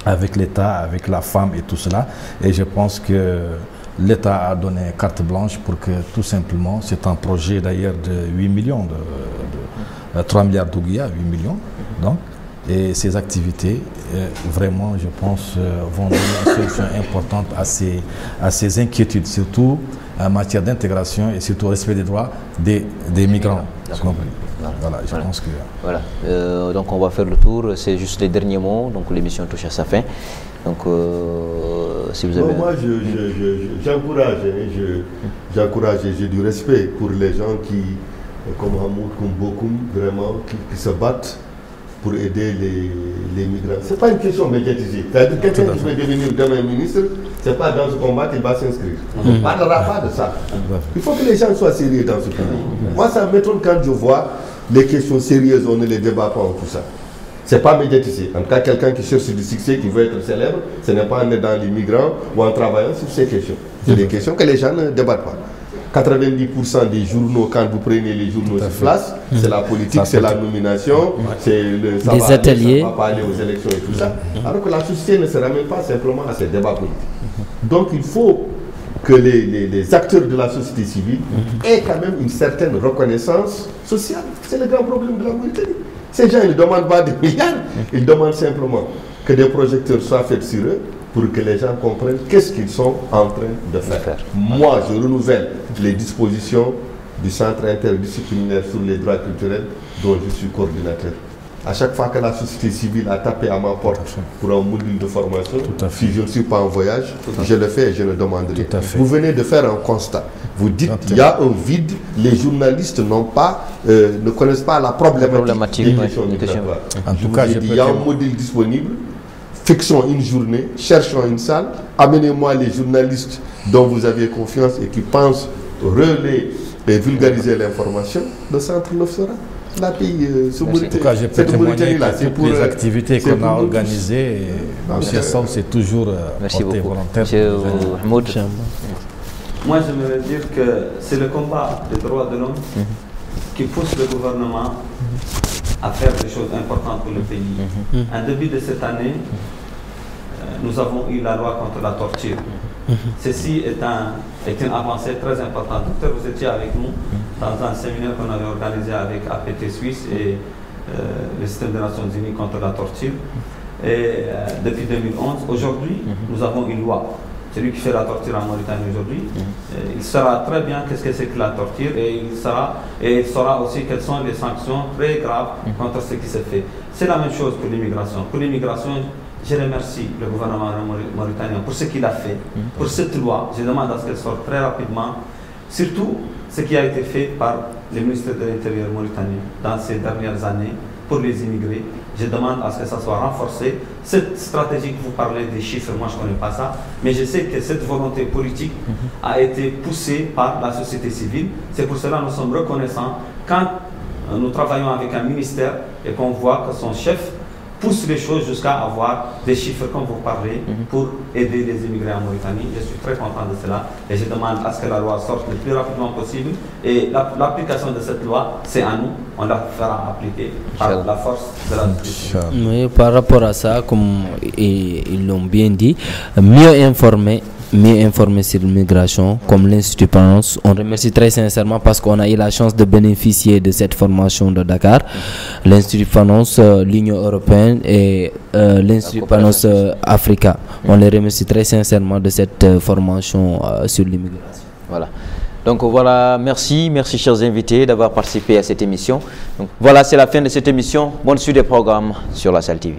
avec l'État, avec la femme et tout cela. Et je pense que l'État a donné carte blanche pour que tout simplement, c'est un projet d'ailleurs de 8 millions, 3 milliards d'Ouguiya, 8 millions. Donc, et ces activités, vraiment, je pense, vont donner une solution importante à ces inquiétudes, surtout en matière d'intégration et surtout au respect des droits des migrants. Voilà, je pense que... Voilà, donc on va faire le tour, c'est juste les derniers mots, donc l'émission touche à sa fin. Donc, si vous avez... Non, moi, j'encourage et j'ai du respect pour les gens qui, comme Hamoud, comme Bokoum, vraiment, qui se battent pour aider les migrants. Ce n'est pas une question médiatisée. C'est-à-dire que quelqu'un qui veut devenir demain ministre, ce n'est pas dans ce combat qu'il va s'inscrire. On ne parlera pas de ça. Il faut que les gens soient sérieux dans ce pays. Moi, ça m'étonne quand je vois les questions sérieuses, on ne les débat pas en tout ça. Ce n'est pas médiatisé. En tout cas, quelqu'un qui cherche du succès, qui veut être célèbre, ce n'est pas en aidant les migrants ou en travaillant sur ces questions. C'est des questions que les gens ne débattent pas. 90% des journaux, quand vous prenez les journaux sur place, c'est la politique, c'est la nomination, c'est des ateliers. Ça va pas aller aux élections et tout ça. Alors que la société ne se ramène pas simplement à ces débats politiques. Donc il faut que les acteurs de la société civile aient quand même une certaine reconnaissance sociale. C'est le grand problème de la Mauritanie. Ces gens ne demandent pas des milliards, ils demandent simplement que des projecteurs soient faits sur eux pour que les gens comprennent qu'est-ce qu'ils sont en train de faire. Moi, je renouvelle les dispositions du Centre interdisciplinaire sur les droits culturels dont je suis coordinateur. À chaque fois que la société civile a tapé à ma porte pour un module de formation, si je ne suis pas en voyage, je le fais et je ne demande rien. Vous venez de faire un constat. Vous dites qu'il y a un vide, les journalistes ne connaissent pas la problématique des questions migratoires. En tout cas, il y a un module disponible. Fixons une journée, cherchons une salle, amenez-moi les journalistes dont vous avez confiance et qui pensent relayer et vulgariser l'information. Le centre le fera. La pays, en tout cas, je peux témoigner que toutes les activités qu'on a organisées, M. Sow, c'est toujours porté volontaire. Moi, j'aimerais dire que c'est le combat des droits de l'homme qui pousse le gouvernement à faire des choses importantes pour le pays. En début de cette année, nous avons eu la loi contre la torture. Ceci est une avancée très importante. Docteur, vous étiez avec nous dans un séminaire qu'on avait organisé avec APT Suisse et le système des Nations Unies contre la torture. Et depuis 2011, aujourd'hui, nous avons une loi. Celui qui fait la torture en Mauritanie aujourd'hui, il saura très bien qu'est-ce que c'est que la torture et il saura aussi quelles sont les sanctions très graves contre ce qui se fait. C'est la même chose pour l'immigration. Pour l'immigration, je remercie le gouvernement mauritanien pour ce qu'il a fait, pour cette loi. Je demande à ce qu'elle sorte très rapidement, surtout ce qui a été fait par le ministre de l'Intérieur mauritanien dans ces dernières années pour les immigrés. Je demande à ce que ça soit renforcé. Cette stratégie que vous parlez des chiffres, moi je ne connais pas ça, mais je sais que cette volonté politique a été poussée par la société civile. C'est pour cela que nous sommes reconnaissants quand nous travaillons avec un ministère et qu'on voit que son chef pousse les choses jusqu'à avoir des chiffres comme vous parlez pour aider les immigrés en Mauritanie. Je suis très content de cela et je demande à ce que la loi sorte le plus rapidement possible. Et l'application de cette loi, c'est à nous. On la fera appliquer par la force de la justice. Oui, par rapport à ça, comme ils l'ont bien dit, mieux informer sur l'immigration, comme l'Institut Panos. On remercie très sincèrement parce qu'on a eu la chance de bénéficier de cette formation de Dakar. L'Institut Panos, l'Union européenne et l'Institut Panos Africa. On les remercie très sincèrement de cette formation sur l'immigration. Voilà. Donc voilà, merci chers invités d'avoir participé à cette émission. Donc, voilà, c'est la fin de cette émission. Bonne suite des programmes sur la Salle TV.